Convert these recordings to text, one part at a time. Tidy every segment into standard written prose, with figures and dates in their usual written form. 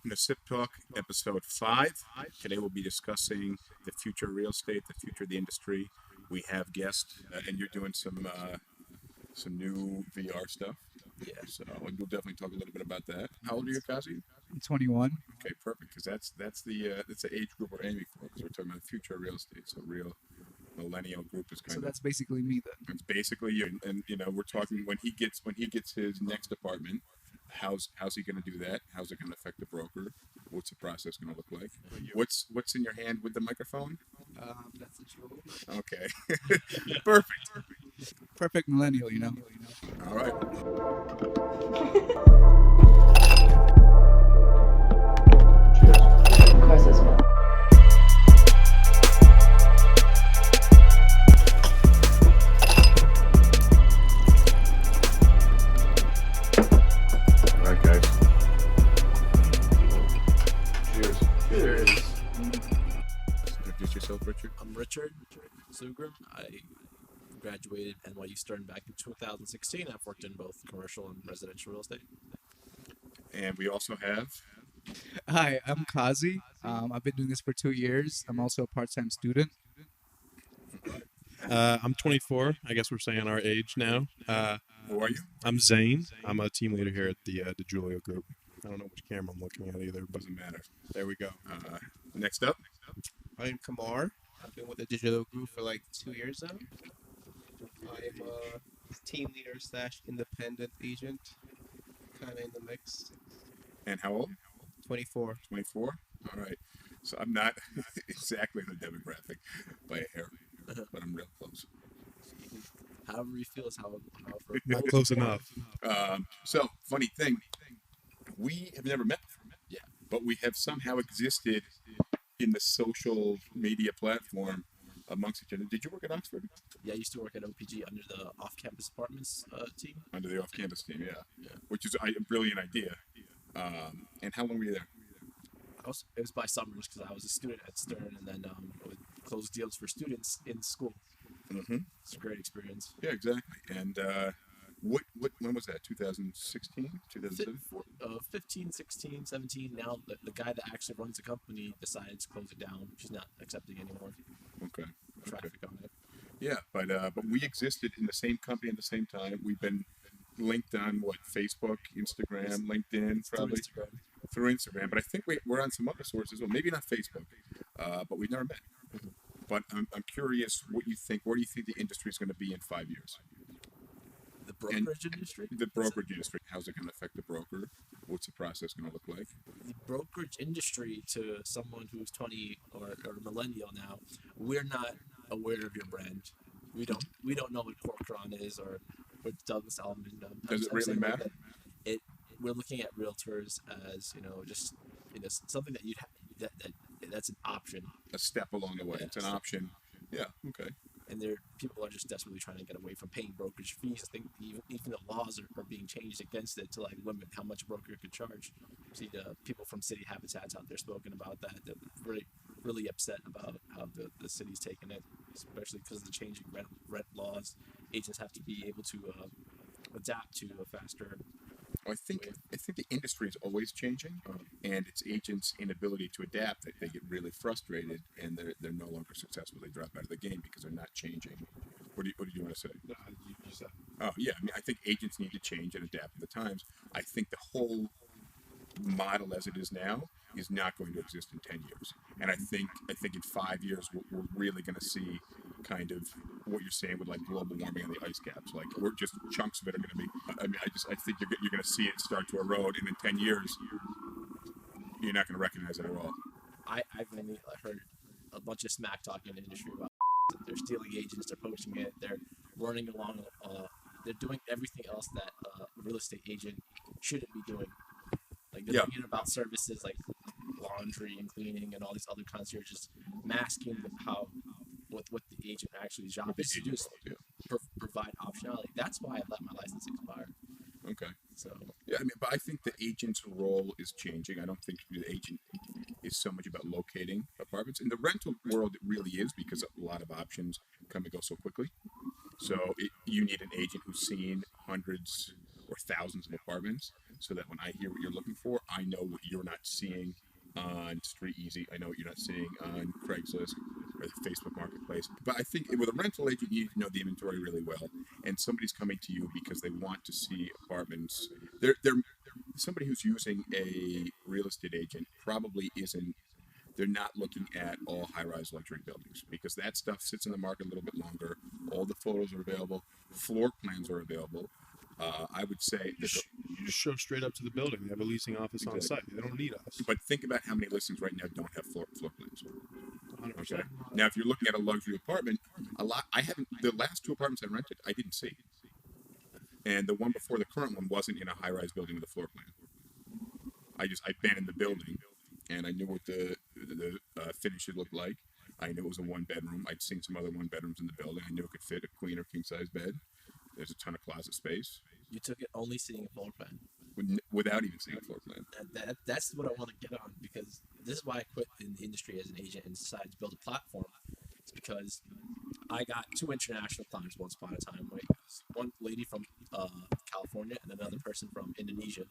Welcome to SipTalk, episode 5. Today we'll be discussing the future of real estate, the future of the industry. We have guests, and you're doing some new VR stuff. Yeah. So we'll definitely talk a little bit about that. How old are you, Kazi? I'm 21. Okay, perfect. Because that's the age group we're aiming for. Because we're talking about the future of real estate. So real millennial group is kind So of. that's basically me then. It's basically you, and we're talking when he gets his next apartment. How's he going to do that? How's it going to affect the broker? What's the process going to look like? What's in your hand with the microphone? That's a jewel. Okay, perfect. Perfect millennial, you know. All right. Of course, as well. All right, guys. Cheers. Cheers. Introduce yourself, Richard. I'm Richard Zugrim. I graduated NYC Stern back in 2016. I've worked in both commercial and residential real estate. And we also have. Hi, I'm Kazi. I've been doing this for 2 years. I'm also a part-time student. I'm 24. I guess we're saying our age now. Who are you? I'm Zane. I'm a team leader here at the DiGiulio Group. I don't know which camera I'm looking at either, but Doesn't matter. there we go. Next up. I'm Kamar. I've been with the DiGiulio Group for like 2 years now. I'm a team leader / independent agent, kind of in the mix. And how old? 24. 24. All right. So I'm not exactly the demographic by a hair, but I'm real close. However you feel is how Not close enough. So, funny thing, we have never met before. Yeah. But we have somehow existed in the social media platform amongst each other. Did you work at Oxford? Yeah, I used to work at OPG under the off-campus apartments team. Under the off-campus team, yeah. Yeah. Which is a brilliant idea. And how long were you there? It was by summers because I was a student at Stern, and then I would close deals for students in school. Mm-hmm. It's a great experience. Yeah, exactly. And when was that? 2016? 2017? 15, 16, 17. Now the guy that actually runs the company decided to close it down. She's not accepting anymore Okay. traffic on it. Yeah, but we existed in the same company at the same time. We've been linked on Facebook, Instagram, LinkedIn, probably through Instagram. But I think we're on some other sources. Well, maybe not Facebook, but we've never met. Mm-hmm. But I'm curious what you think. Where do you think the industry is going to be in 5 years? The brokerage industry? The brokerage industry. How's it going to affect the broker? What's the process going to look like? The brokerage industry, to someone who's 20 or millennial now, we're not aware of your brand. We don't know what Corcoran is or what Douglas Elliman does. Does it really matter? We're looking at realtors as just something that that's an option. A step along the way. Yeah, It's an option. Yeah. Okay. And people are just desperately trying to get away from paying brokerage fees. I think even the laws are being changed against it to limit how much a broker could charge. See the people from City Habitats out there spoken about that. They're really upset about how the city's taking it, especially because of the changing rent laws. Agents have to be able to adapt to a faster. I think the industry is always changing, and it's agents' inability to adapt that they get really frustrated, and they're no longer successful. They drop out of the game because they're not changing. What do you want to say? No, you said. Oh yeah, I mean I think agents need to change and adapt to the times. I think the whole model as it is now is not going to exist in 10 years, and I think in 5 years we're really going to see kind of what you're saying with global warming and the ice caps. We're just chunks of it are going to be. I mean, I think you're going to see it start to erode, and in 10 years, you're not going to recognize it at all. I've heard a bunch of smack talk in the industry about that they're stealing agents, they're poaching it, they're running along, they're doing everything else that a real estate agent shouldn't be doing. They're thinking about services like laundry and cleaning and all these other concierges, masking what the agent actually job is to do, provide optionality. That's why I let my license expire. Okay. So yeah, I mean, but I think the agent's role is changing. I don't think the agent is so much about locating apartments. In the rental world, it really is because a lot of options come and go so quickly. So you need an agent who's seen hundreds or thousands of apartments so that when I hear what you're looking for, I know what you're not seeing on Street Easy. I know what you're not seeing on Craigslist or the Facebook Marketplace. But I think with a rental agent, you need to know the inventory really well. And somebody's coming to you because they want to see apartments. They're somebody who's using a real estate agent probably isn't. They're not looking at all high-rise luxury buildings because that stuff sits in the market a little bit longer. All the photos are available. Floor plans are available. I would say You just show straight up to the building. They have a leasing office on site. They don't need us. but think about how many listings right now don't have floor plans. 100%. Okay. Now, if you're looking at a luxury apartment, I haven't. The last 2 apartments I rented, I didn't see, and the one before the current one wasn't in a high-rise building with a floor plan. I'd been in the building, and I knew what the finish should look like. I knew it was a 1-bedroom. I'd seen some other 1-bedrooms in the building. I knew it could fit a queen or king-size bed. There's a ton of closet space. You took it only seeing a floor plan. Without even seeing a floor plan. That's what I want to get on, because this is why I quit in the industry as an agent and decided to build a platform. It's because I got 2 international clients once upon a time. Right? One lady from California and another person from Indonesia.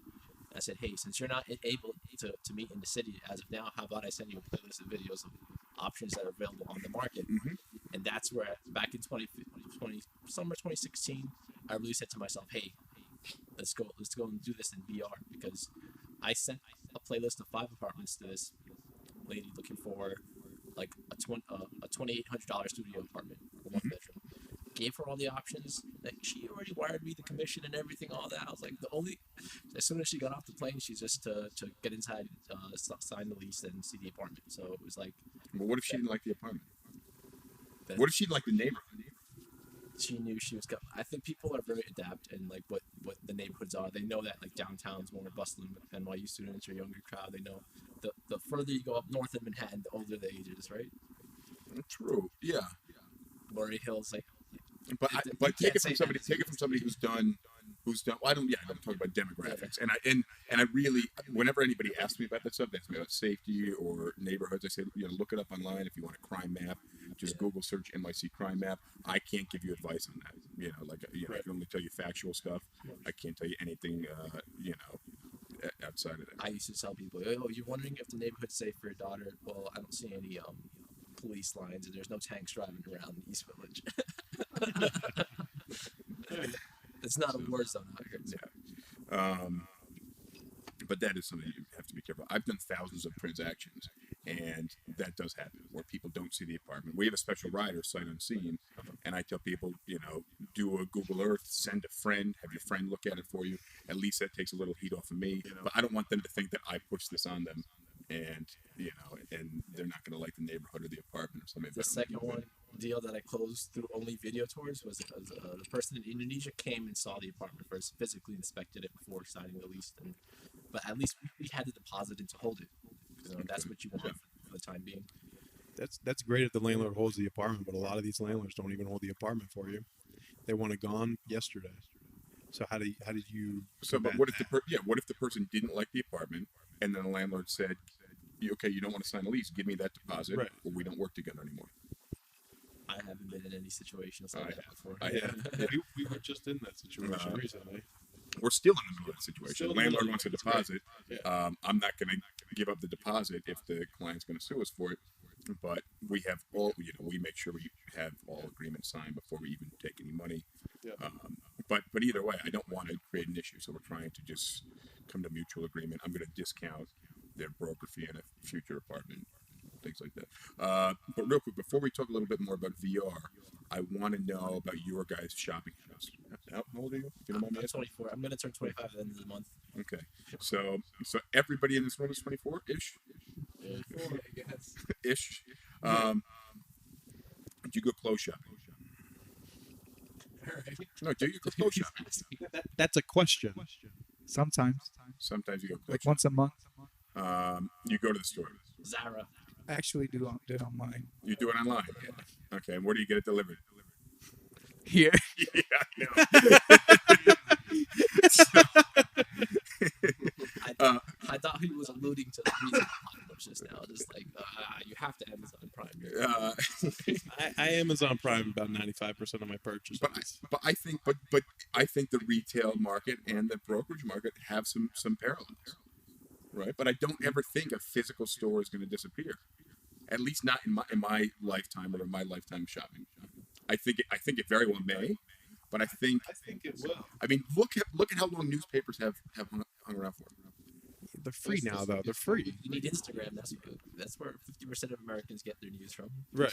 I said, hey, since you're not able to meet in the city as of now, how about I send you a playlist of videos of options that are available on the market? Mm-hmm. And that's where, back in summer 2016, I really said to myself, hey, let's go and do this in VR, because I sent a playlist of 5 apartments to this lady looking for like a $2,800 studio apartment, a 1-bedroom. Gave her all the options. Like, she already wired me the commission and everything, all that. I was like, as soon as she got off the plane, she's just to get inside, sign the lease, and see the apartment. So it was like. Well, what if she didn't like the apartment? What if she didn't like the neighborhood? She knew she was coming. I think people are very adept and like what the neighborhoods are. They know that like downtown's more bustling with NYU students or younger crowd. They know the further you go up north of Manhattan, the older the age is, right? True. Yeah. Murray Hill's like. But take it from somebody who's done. Well, I don't talk about demographics, and I really, whenever anybody asks me about that stuff, they ask me about safety or neighborhoods. I say, look it up online if you want a crime map. Just Google search NYC crime map. I can't give you advice on that. I can only tell you factual stuff. I can't tell you anything. Outside of that. I used to tell people, oh, you're wondering if the neighborhood's safe for your daughter? Well, I don't see any police lines, and there's no tanks driving around the East Village. It's not a war zone out here. Yeah. But that is something you have to be careful. I've done thousands of transactions, and that does happen where people don't see the apartment. We have a special rider, sight unseen, and I tell people, do a Google Earth, send a friend, have your friend look at it for you. At least that takes a little heat off of me. But I don't want them to think that I pushed this on them, and and they're not going to like the neighborhood or the apartment or something. The second one deal that I closed through only video tours was the person in Indonesia came and saw the apartment first, physically inspected it before signing the lease, but at least we had the deposit in to hold it. That's what you want for the time being. That's great if the landlord holds the apartment, but a lot of these landlords don't even hold the apartment for you. They want it gone yesterday. So how did you? So, but what if the person didn't like the apartment, and then the landlord said, "Okay, you don't want to sign a lease. Give me that deposit, or we don't work together anymore." I haven't been in any situations like that before. We were just in that situation recently. We're still in the middle of that situation. The landlord wants a deposit. I'm not going to give up the deposit if the client's going to sue us for it. But we have we make sure we have all agreements signed before we even take any money. Yeah. But either way, I don't want to create an issue. So we're trying to just come to mutual agreement. I'm going to discount their broker fee in a future apartment, things like that. But real quick, before we talk a little bit more about VR, I want to know about your guys' shopping habits. How old are you? If you don't mind me I'm asking? 24. I'm going to turn 25 at the end of the month. Okay. So everybody in this room is 24-ish? I guess. Ish. Do you go clothes shopping? No, do you go clothes shopping? That's a question. Sometimes, Sometimes you go clothes like once a month. shopping. You go to the store. Zara. I actually do it online. You do it online? Yeah. Okay, and where do you get it delivered? Here, Yeah, I know. I thought he was alluding to the retail apocalypse just now. Just like you have to Amazon Prime. I Amazon Prime about 95% of my purchases. But I think the retail market and the brokerage market have some parallels, right? But I don't ever think a physical store is going to disappear. At least not in my lifetime or in my lifetime of shopping. I think it very well may, but I think it will. I mean, look at how long newspapers have hung around for. They're free now, though. They're free. You need Instagram. That's where 50% of Americans get their news from. Right.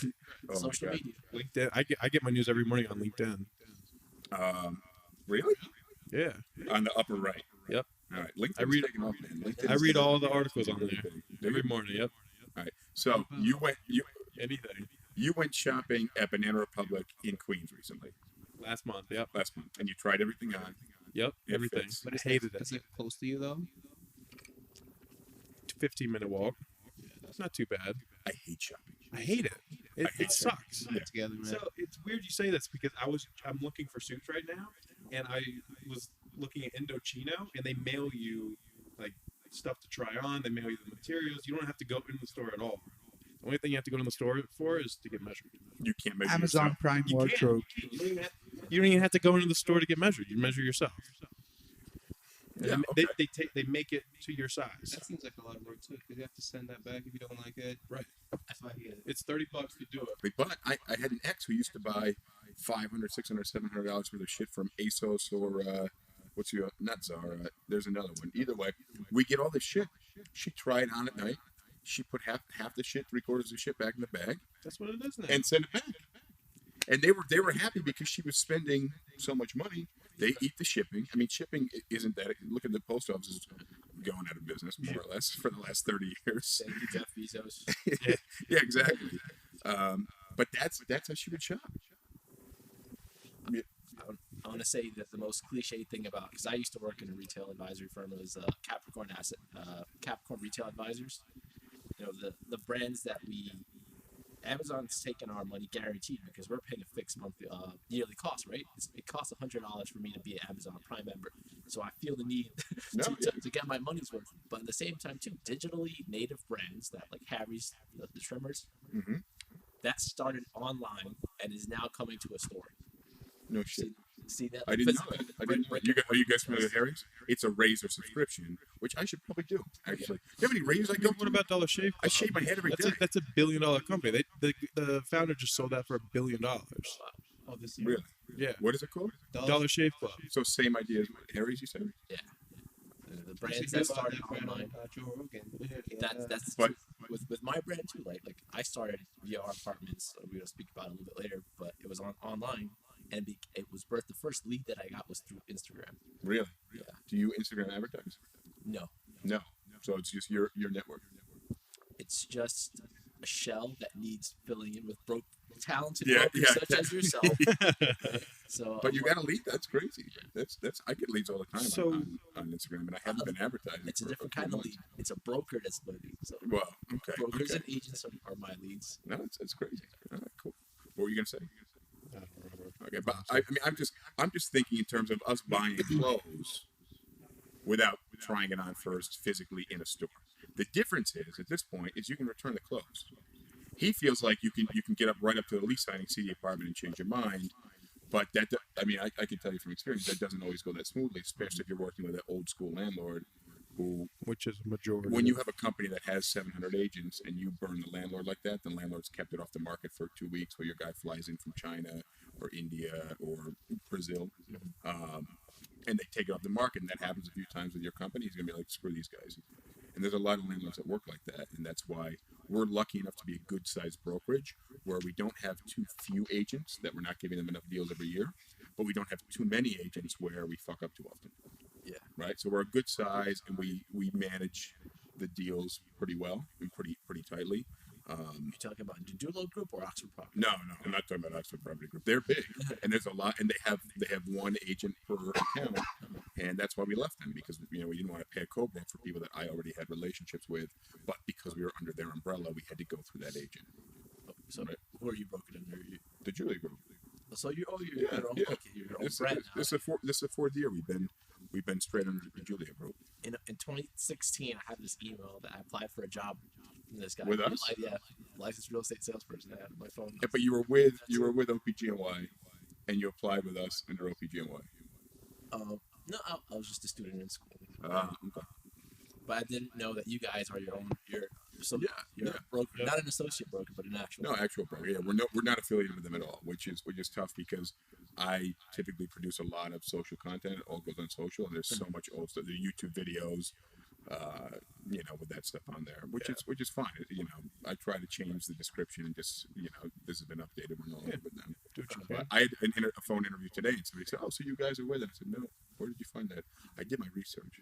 Social media. LinkedIn. I get my news every morning on LinkedIn. Really? Yeah. On the upper right. Yep. All right. LinkedIn's taking off, man. LinkedIn's I read taking all off. the articles on there every morning. Yep. All right. So you Anything. went shopping at Banana Republic in Queens recently. Last month. Yep. And you tried everything on. Yep. It Everything. fits. But I hated it. Is it close to you though? 15-minute walk. It's not too bad. I hate shopping. I hate it. I hate It sucks. Put it together, man. So it's weird you say this because I'm looking for suits right now, and I was looking at Indochino, and they mail you like stuff to try on. They mail you the materials. You don't have to go in the store at all. The only thing you have to go to the store for is to get measured. You can't measure Amazon yourself. Prime You can't. wardrobe. You don't even have to go into the store to get measured. You measure yourself. Yeah, And okay. they make it to your size. That seems like a lot of work too, because you have to send that back if you don't like it. Right. That's why I get it. It's $30 to do it. But I had an ex who used to buy $500, $600, $700 worth of shit from ASOS or not Zara. There's another one. Either way, we get all this shit. She tried it on at night. She put half the shit, 3/4 of the shit back in the bag, That's what it is now. and sent it back. And they were happy because she was spending so much money. They eat the shipping. I mean, shipping isn't that. Look at the post office is going out of business more or less for the last 30 years. Thank you, Jeff Bezos. Yeah, exactly. But that's how she would shop. I want to say that the most cliche thing about, because I used to work in a retail advisory firm, it was Capricorn Retail Advisors. You know, the brands that Amazon's taking our money guaranteed because we're paying a fixed monthly yearly cost, right? It costs $100 for me to be an Amazon Prime member, so I feel the need to get my money's worth. But at the same time, too, digitally native brands that like Harry's, the trimmers, that started online and is now coming to a store. No shit. See that? I didn't know that. Are you guys familiar with Harry's? It's a razor subscription, which I should probably do, actually. Do you have any razors I go What through? about Dollar Shave Club? I shave my head every day. That's a $1 billion company. The founder just sold that for $1 billion. Oh, this year. Really? Yeah. What is it called? Dollar Shave Club. So same idea as Harry's, you said? Yeah. The brands that started online. Joe Rogan. That's But- with my brand too. Like I started via our apartments. So we're gonna speak about it a little bit later, but it was online, and it was birthed. The first lead that I got was through Instagram. Really? Yeah. Do you Instagram advertise? No, No. So it's just your network. it's just a shell that needs filling in with talented Yeah, brokers yeah, such yeah. as yourself. So, But you got a lead? That's crazy. That's I get leads all the time So- on Instagram, and I haven't been advertising. it's a for different few kind of months. lead. It's a broker that's my lead. So Well, okay. brokers Okay. and agents are my leads. No, it's crazy. All right, cool. What were you gonna say? I don't remember. Okay, but I mean, I'm just thinking in terms of us buying clothes without trying it on first physically in a store. The difference is at this point is you can return the clothes. He feels like you can get up right up to the lease signing, see the apartment, and change your mind. But I mean, I can tell you from experience that doesn't always go that smoothly, especially if you're working with an old school landlord who, Which is a majority. when you have a company that has 700 agents and you burn the landlord like that, the landlord's kept it off the market for 2 weeks while your guy flies in from China or India or Brazil, and they take it off the market, and that happens a few times with your company, he's going to be like, screw these guys. And there's a lot of landlords that work like that, and that's why we're lucky enough to be a good-sized brokerage where we don't have too few agents, that we're not giving them enough deals every year, but we don't have too many agents where we fuck up too often. Yeah. Right? So we're a good size, and we manage the deals pretty well and pretty tightly. You talking about DiGiulio Group or Oxford Property? No, I'm not talking about Oxford Property Group. They're big, and there's a lot, and they have one agent per account, and that's why we left them, because we didn't want to pay a co-broke for people that I already had relationships with, but because we were under their umbrella, we had to go through that agent. So Right. who are you broken under? The DiGiulio Group. So you're Yeah, your own, yeah. okay, your own This brand is the fourth year we've We've been straight under the DiGiulio Group. In 2016, I had this email that I applied for a job from this guy. With us? Yeah, licensed real estate salesperson. I had on my phone. Yeah, but you were with OPGNY, and you applied with us under OPGNY. No, I was just a student in school. Okay. But I didn't know that you guys are you're Yeah. a broker, not an associate broker, but an actual. No, actual broker. Yeah, we're not affiliated with them at all, which is tough because I typically produce a lot of social content. It all goes on social, and there's so much old stuff. The YouTube videos, with that stuff on there, which is fine. I try to change the description and just this has been updated. We're no longer with them. But I had a phone interview today, and somebody said, "Oh, so you guys are with it?" I said, "No. Where did you find that?" I did my research.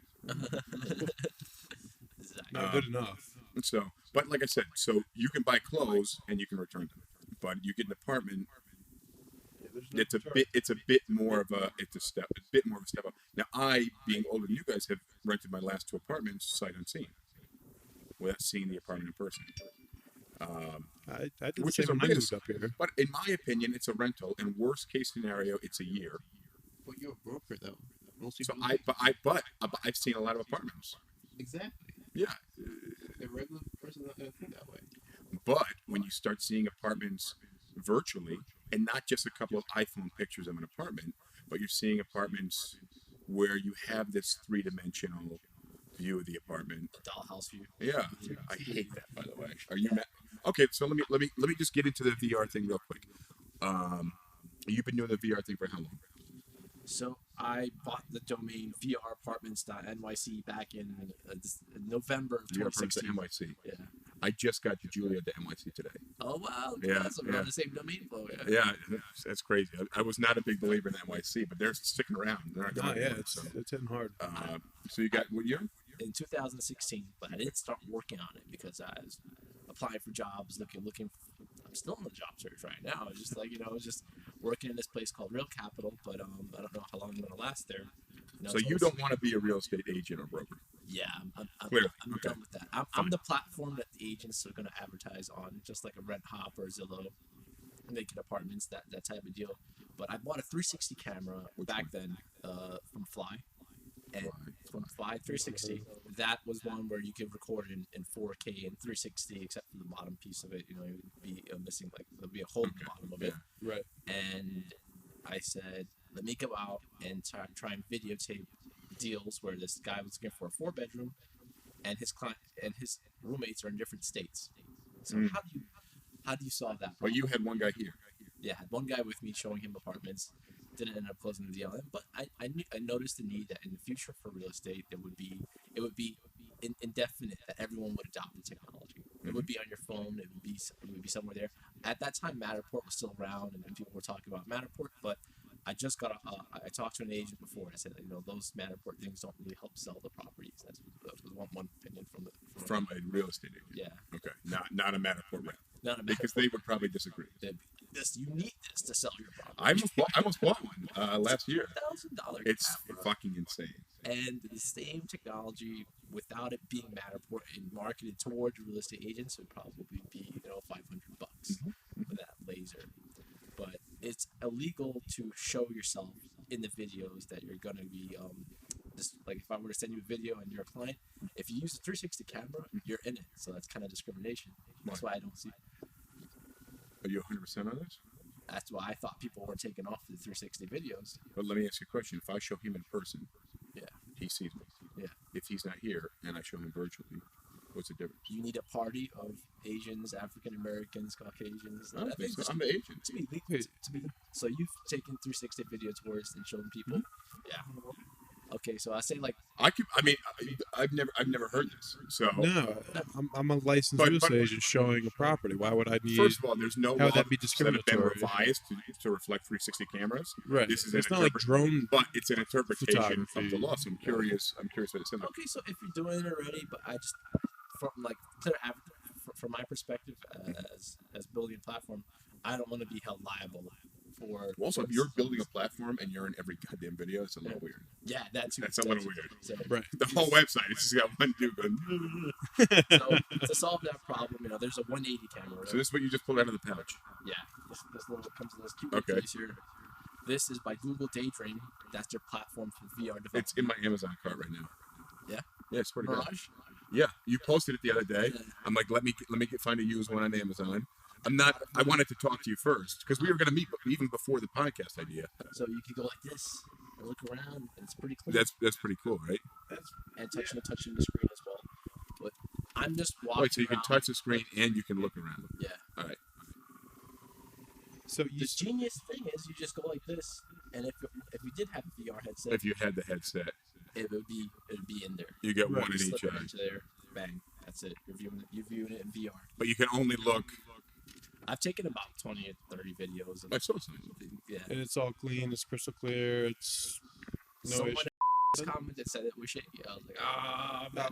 Not good enough. So, but like I said, so you can buy clothes and you can return them, but you get an apartment. It's a bit more of a step up. Now, I, being older than you guys, have rented my last 2 apartments sight unseen, without seeing the apartment in person. I did the Which same is a when I risk. moved up here. But in my opinion, it's a rental. In worst case scenario, it's a year. But you're a broker, though. Most So people I've seen a lot of apartments. exactly. Yeah, A regular person not gonna think that way. but when you start seeing apartments virtually, and not just a couple of iPhone pictures of an apartment, but you're seeing apartments where you have this 3-dimensional view of the apartment. Dollhouse view. Yeah, I hate that. By the way, are you mad? Okay, so let me just get into the VR thing real quick. You've been doing the VR thing for how long? So I bought the domain vrapartments.nyc back in November of VR Apartments 2016. to NYC. Yeah. I just got DiGiulio to NYC today. Oh wow. Yeah, Awesome. We're on the same domain flow. Yeah. Yeah, that's crazy. I was not a big believer in NYC, but they're sticking around. They're not going anywhere, so. It's hitting hard. So you got what year? In 2016, but I didn't start working on it because I was applying for jobs, looking. I'm still in the job search right now. It's just I was just working in this place called Real Capital, but I don't know how long I'm gonna last there. So you don't want to be a real estate agent or broker? Yeah, I'm Clearly. Okay. done with that. I'm the platform that the agents are gonna advertise on, just like a Rent Hop or Zillow, Naked Apartments, that type of deal. But I bought a 360 camera back then from Fly. And from Fly 360, that was one where you could record in 4K and 360, except for the bottom piece of it. It would be missing, there'll be a hole in the bottom of it. Right. And I said, let me go out and try and videotape deals where this guy was looking for a 4-bedroom, and his client and his roommates are in different states. So how do you solve that problem? Well, you had one guy here. Yeah, I had one guy with me showing him apartments. Didn't end up closing the deal, but I noticed the need that in the future for real estate it would be indefinite, that everyone would adopt the technology. It would be on your phone. It would be somewhere there. At that time, Matterport was still around, and people were talking about Matterport. But I just got I talked to an agent before. I said, those Matterport things don't really help sell the properties. That was one opinion From a real estate agent. Yeah. Okay. Not a Matterport rep. Not a Because Matterport. they would probably disagree. You need this to sell your property. I almost bought one last year. $1,000. It's fucking insane. And the same technology, without it being Matterport and marketed towards real estate agents, would probably be $500 for that laser. But it's illegal to show yourself in the videos that you're gonna be just like if I were to send you a video and you're a client, if you use a 360 camera, you're in it. So that's kind of discrimination. That's why I don't see. Are you 100% on this? That's why I thought people were taking off the 360 videos. But let me ask you a question. If I show him in person, Yeah. he sees me. Yeah. If he's not here and I show him virtually, what's the difference? You need a party of Asians, African Americans, Caucasians. I don't think so. I'm the agent. To be legal. To be, so you've taken 360 video tours and shown people. Yeah. Okay, so I say I've never heard this. So No, I'm a licensed real estate agent showing a property. Why would I need? first of all, there's no How would law that be that have been discriminatory? revised to reflect 360 cameras. Right. This is It's an not like drone. but it's an interpretation of the photography. law. So I'm curious what it says. okay, so if you're doing it already, but I just from my perspective as building a platform, I don't want to be held liable for. Also, if you're building a platform and you're in every goddamn video, it's a little weird. Yeah, that's That's a little weird. So, Right. The whole website, it's just got one dude going. so to solve that problem, there's a 180 camera. Right? So this is what you just pulled out of the pouch. Yeah, this little comes in this cute Okay. case here. This is by Google Daydream. That's their platform for VR development. It's in my Amazon cart right now. Yeah? Yeah, it's pretty good. Mirage? Yeah, you posted it the other day. I'm like, let me find a used one on Amazon. I wanted to talk to you first because we were going to meet even before the podcast idea. So you can go like this and look around, and it's pretty cool. That's pretty cool, right? And touching the screen as well. But I'm just walking Wait, so you can around. touch the screen and you can look around. Yeah. All right. So The genius thing is you just go like this, and if you did have a VR headset, If you had the headset, it would be in there. you get one in Slip each it eye. into there, bang, that's it. You're viewing it in VR. But you can only look. I've taken about 20 or 30 videos. Of I saw some. Yeah. and it's all clean. It's crystal clear. It's no Someone issue. commented said it was shaky. I was like,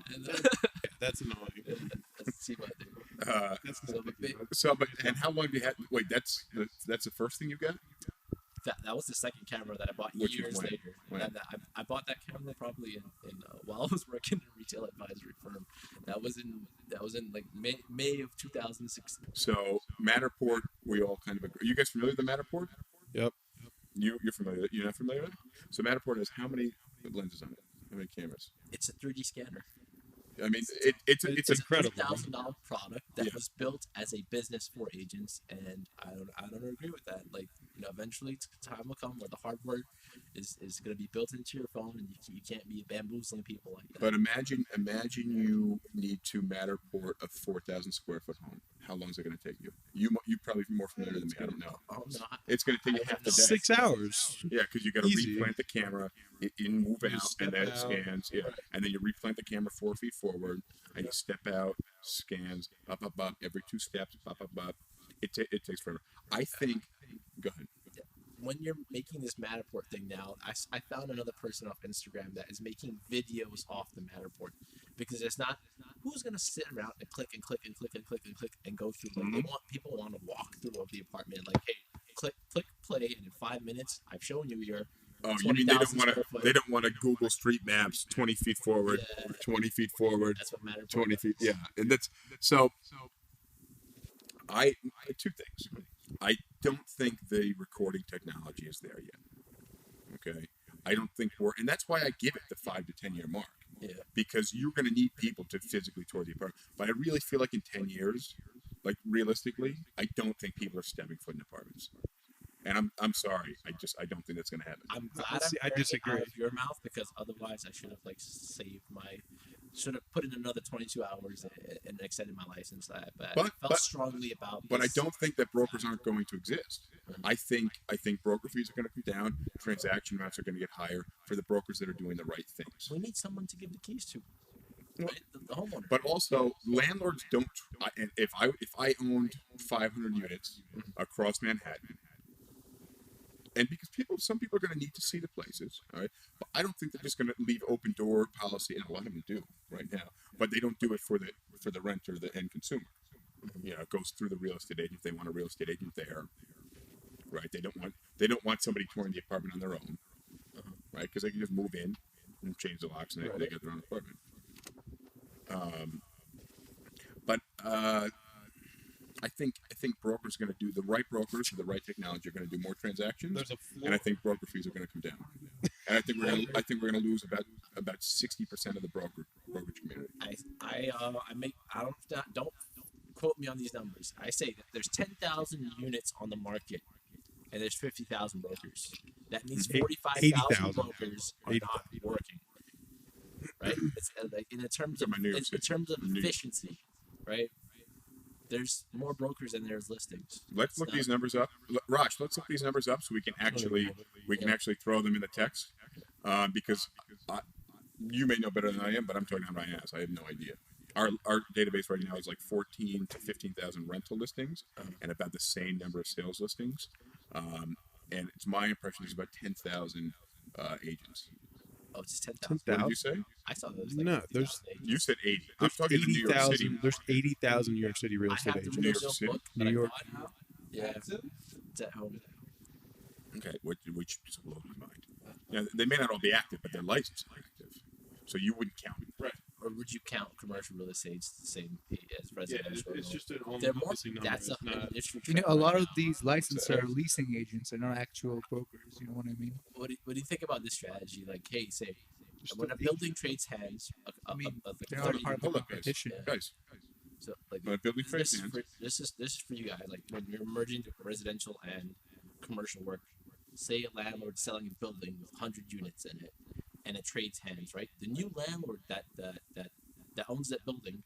That's annoying. let's see what I do. That's So, not but big deal. And how long do you have? Wait, that's the first thing you got? that was the second camera that I bought Which is years when? later. When? And I bought that camera probably in while I was working in a retail advisory firm. That was in like May of 2016. So Matterport, we all kind of agree. Are you guys familiar with the Matterport? Yep. You're familiar with it? You're not familiar with it? So Matterport has how many lenses on it? How many cameras? It's a 3D scanner. I mean, it's incredible. $3,000 product that Yeah. was built as a business for agents, and I don't agree with that. Like, eventually time will come where the hardware is going to be built into your phone, and you can't be bamboozling people like that. But imagine you need to Matterport a 4,000 square foot home. How long is it going to take you? You probably more familiar than me. I don't know. Oh no, It's going to take you I half have the no- day. 6 hours. Yeah, because you got to Easy. replant the camera, in move You out, step and then it out. scans. Yeah, Right. and then you replant the camera 4 feet forward, and you step out, scans, up, every 2 steps, up. It takes forever. I think. Go ahead. when you're making this Matterport thing now, I found another person off Instagram that is making videos off the Matterport, because it's not who's gonna sit around and click and click and click and click and click and go through. Like, people want to walk through of the apartment. Like, hey, click play, and in 5 minutes I've shown you your. Oh, you mean they don't 20,000 want square to? foot. They don't want to Google Street Maps 20 feet forward, Yeah. 20 feet forward, That's what Matterport 20 feet. does. Yeah, and that's so. I two things. I don't think the recording technology is there yet. Okay, I don't think and that's why I give it the 5 to 10 year mark. Yeah. Because you're going to need people to physically tour the apartment. But I really feel like in 10 years, like realistically, I don't think people are stepping foot in apartments. And I'm sorry, I don't think that's going to happen. I'm glad See, I I'm hearing it disagree. out of your mouth, because otherwise I should have should have put in another 22 hours and extended my license. But I felt strongly about. But I this. don't think that brokers aren't going to exist. I think broker fees are going to come down. Transaction amounts are going to get higher for the brokers that are doing the right things. We need someone to give the keys to, right? The homeowner. But also, landlords don't. And if I owned 500 units across Manhattan, and because some people are going to need to see the places, all right. But I don't think they're just going to leave open door policy, and a lot of them do right now. But they don't do it for the renter, the end consumer. It goes through the real estate agent. They want a real estate agent there, right? They don't want somebody touring the apartment on their own, right? Because they can just move in and change the locks, and they get their own apartment. But I think brokers are going to do the right brokers with the right technology are going to do more transactions, There's a floor. and I think broker fees are going to come down. And I think we're going to lose about 60% of the brokerage community. Don't quote me on these numbers. I say that there's 10,000 units on the market, and there's 50,000 brokers. That means 45,000 80,000. brokers are not working. Right? It's like in terms of New York City. New York. efficiency, right? There's more brokers than there's listings. Let's look these numbers up, Raj. Let's look these numbers up so we can actually throw them in the text, because you may know better than I am, but I'm talking out my ass. I have no idea. Our database right now is like 14 to 15,000 rental listings and about the same number of sales listings. And it's my impression there's about 10,000 agents. Oh, it's just 10,000. What did you say? I saw those. Like No, 50,000 there's- agents. You said 80. I'm There's talking to New York City. 80,000. There's 80,000 New York City real I estate have the agents. New York real City. book New that I York. bought. Yeah, it's at home. Okay, which just blows my mind. They may not all be active, but their licenses are active, so you wouldn't count. or would you count commercial real estate the same as Yeah, residential? it's just an They're more. obviously number. That's It's a not. industry You know, trend a lot right of now. these licensed are leasing agents. They're not actual brokers. You know what I mean? What do you think about this strategy? Like, hey, say Just when the a building trades hands, I mean, like they're a not 30 part of the Hold up, guys. competition. Guys, so like when a building trades hands, this is for you guys. Like when you're merging residential and commercial work, say a landlord selling a building with 100 units in it, and it trades hands, right? The new landlord that owns that building.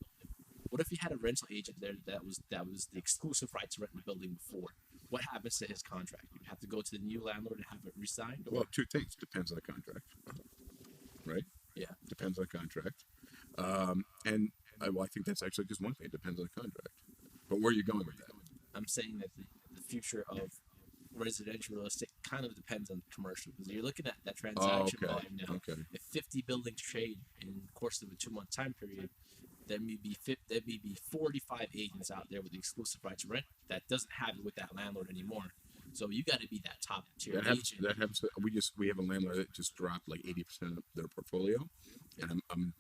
What if he had a rental agent there that was the exclusive right to rent the building before? What happens to his contract? You have to go to the new landlord and have it re-signed? well, two things. Depends on the contract, right? Yeah. Depends on the contract. And well, I think that's actually just one thing. It depends on the contract. But where are you going with that? I'm saying that the future of residential real estate kind of depends on commercial because you're looking at that transaction okay. volume now. Okay. If 50 buildings trade in the course of a 2-month time period, there may be 45 agents out there with the exclusive right to rent that doesn't have it with that landlord anymore. So you got to be that top tier agent. That happens. We have a landlord that just dropped like 80% of their portfolio, and I'm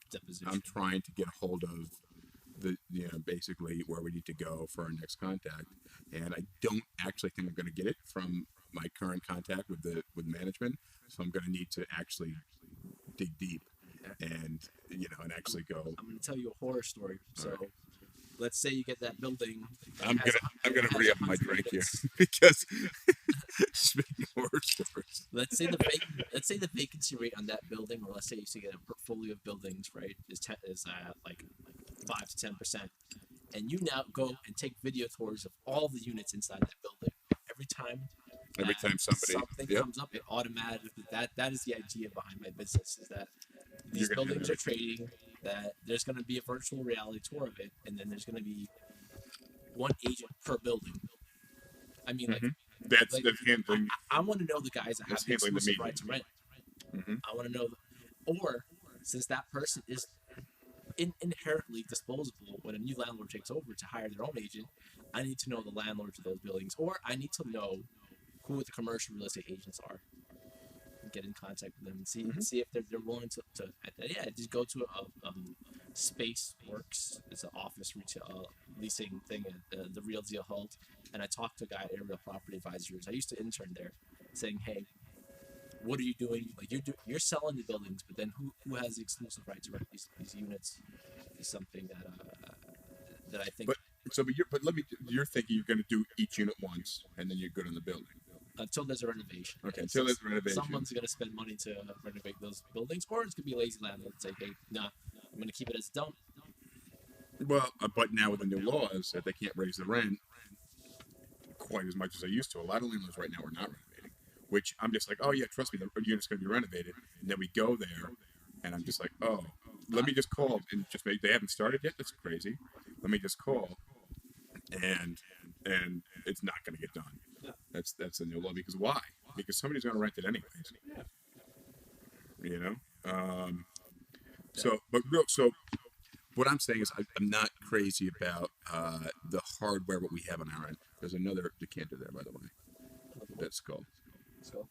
trying to get a hold of basically where we need to go for our next contact, and I don't actually think I'm going to get it from my current contact with management. So I'm going to need to actually dig deep and actually go. I'm going to tell you a horror story. So let's say you get that building. I'm gonna re up my drink here because speaking of horror stories. Let's say the vacancy rate on that building, or let's say you get a portfolio of buildings, right, is like 5 to 10%, and you now go and take video tours of all the units inside that building. Every time something comes up, it automatically that is the idea behind my business is that these buildings are trading. That there's going to be a virtual reality tour of it, and then there's going to be one agent per building. I mean, That's handling. I want to know the guys that have the exclusive right to rent. I want to know, or since that person is inherently disposable when a new landlord takes over to hire their own agent, I need to know the landlords of those buildings, or I need to know who the commercial real estate agents are. Get in contact with them and see if they're willing to just go to a Space Works. It's an office retail leasing thing at the Real Deal Hold, and I talked to a guy at Aerial Property Advisors. I used to intern there, saying, "Hey, what are you doing? Like you're selling the buildings, but then who has the exclusive right to rent these units?" Is something that I think. You're thinking you're going to do each unit once, and then you're good on the building. Until there's a renovation. Okay, until there's a renovation. Someone's going to spend money to renovate those buildings, or it's going to be a lazy landlord and say, "Hey, nah, I'm going to keep it as a dump." Well, but now with the new laws that they can't raise the rent quite as much as they used to, a lot of landlords right now are not renovating. Which I'm just like, oh yeah, trust me, the unit's going to be renovated. And then we go there, and I'm just like, oh, let me just call and just make. They haven't started yet. That's crazy. Let me just call, and it's not going to get done. That's the new law. Because why? Because somebody's going to rent it anyways. You know. So what I'm saying is I'm not crazy about the hardware what we have on our end. There's another decanter there, by the way. That's Skull. So.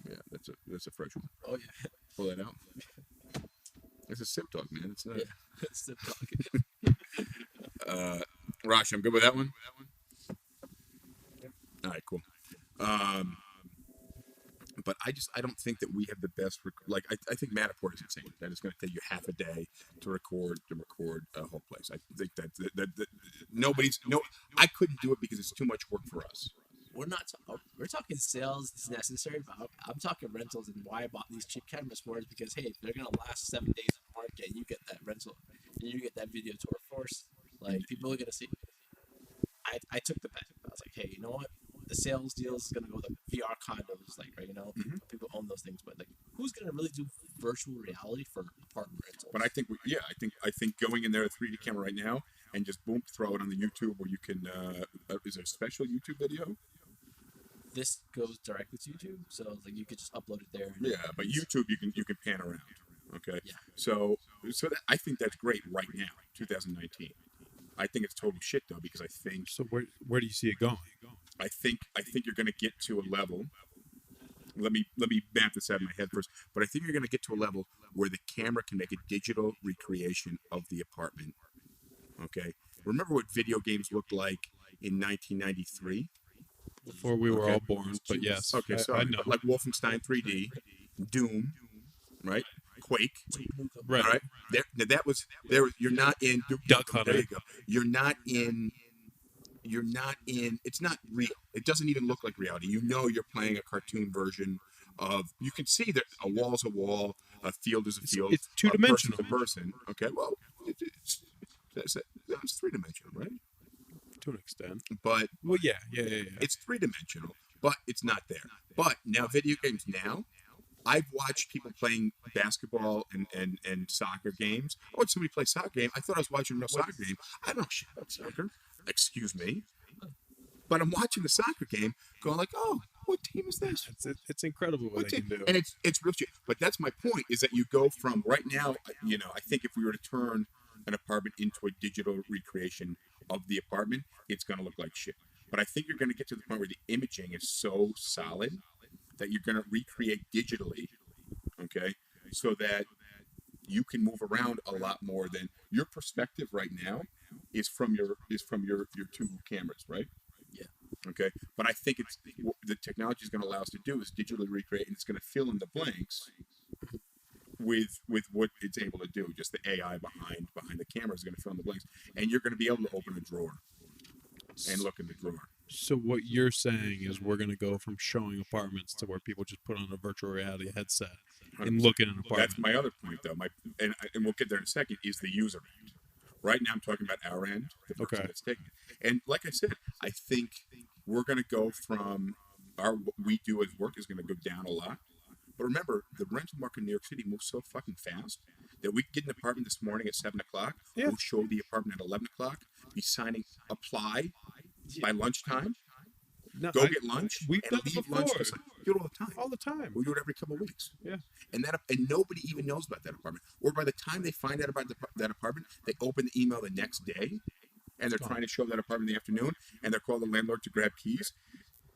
Yeah, that's a fresh one. Oh yeah. Pull that out. It's a SipTalk, man. It's not. Yeah, SipTalk. Rosh, I'm good with that one. All right, cool. But I don't think that we have the best. I think Matterport is insane. That it's going to take you half a day to record a whole place. I think that I couldn't do it because it's too much work for us. We're talking sales is necessary, but I'm talking rentals and why I bought these cheap cameras for is because hey, they're gonna last 7 days in the market. And you get that rental, and you get that video tour force. Like people are gonna see. I took the bet. I was like, hey, you know what? The sales deals is gonna go with VR condos, like right, people own those things, but like, who's gonna really do virtual reality for apartment rentals? But I think going in there with a 3D camera right now and just boom, throw it on the YouTube, where you can. Is there a special YouTube video? This goes directly to YouTube, so like you could just upload it there. Yeah, but YouTube you can pan around. Okay. Yeah. So I think that's great right now, 2019. I think it's total shit though, because I think. So where do you see it going? I think you're going to get to a level. Let me map this out in my head first. But I think you're going to get to a level where the camera can make a digital recreation of the apartment. Okay. Remember what video games looked like in 1993? Before we were Okay. all born, but yes, Okay, I sorry. know. But like Wolfenstein 3D, Doom, right? Quake. Right. All right. That was there. You're not in Duck There Hunter. you go. You're not in. You're not in. It's not real. It doesn't even look like reality. You know, you're playing a cartoon version of. You can see that a wall's a wall, a field is a field. It's two-dimensional. A person's a person. Okay. Well, it's 3-dimensional, right? To an extent. But Well, yeah. it's 3-dimensional, but it's not there. But now video games now. I've watched people playing basketball and soccer games. I watched somebody play soccer game. I thought I was watching a real soccer game. I don't know shit about soccer. Excuse me. But I'm watching the soccer game going like, oh, what team is this? It's incredible what they can do. And it's real shit. But that's my point, is that you go from right now, I think if we were to turn an apartment into a digital recreation of the apartment, it's going to look like shit. But I think you're going to get to the point where the imaging is so solid that you're going to recreate digitally, okay, so that you can move around a lot more than your perspective right now is from your two cameras, right? Yeah. Okay, but I think it's what the technology is going to allow us to do is digitally recreate, and it's going to fill in the blanks with what it's able to do. Just the AI behind the camera is going to fill in the blanks, and you're going to be able to open a drawer and look in the drawer. So what you're saying is we're going to go from showing apartments to where people just put on a virtual reality headset and look at an apartment. That's my other point, though. And we'll get there in a second. Is the user end? Right now, I'm talking about our end, the person that's taking it. And like I said, I think we're going to go from what we do as work is going to go down a lot. But remember, the rental market in New York City moves so fucking fast that we could get an apartment this morning at 7 o'clock. Yeah. We'll show the apartment at 11 o'clock. Be signing, apply by lunchtime. No, Go get lunch. We've and done it leave lunch. before. Do it all the time. All the time. We do it every couple of weeks. Yeah. And nobody even knows about that apartment. Or by the time they find out about that apartment, they open the email the next day, and they're trying to show that apartment in the afternoon, and they're calling the landlord to grab keys,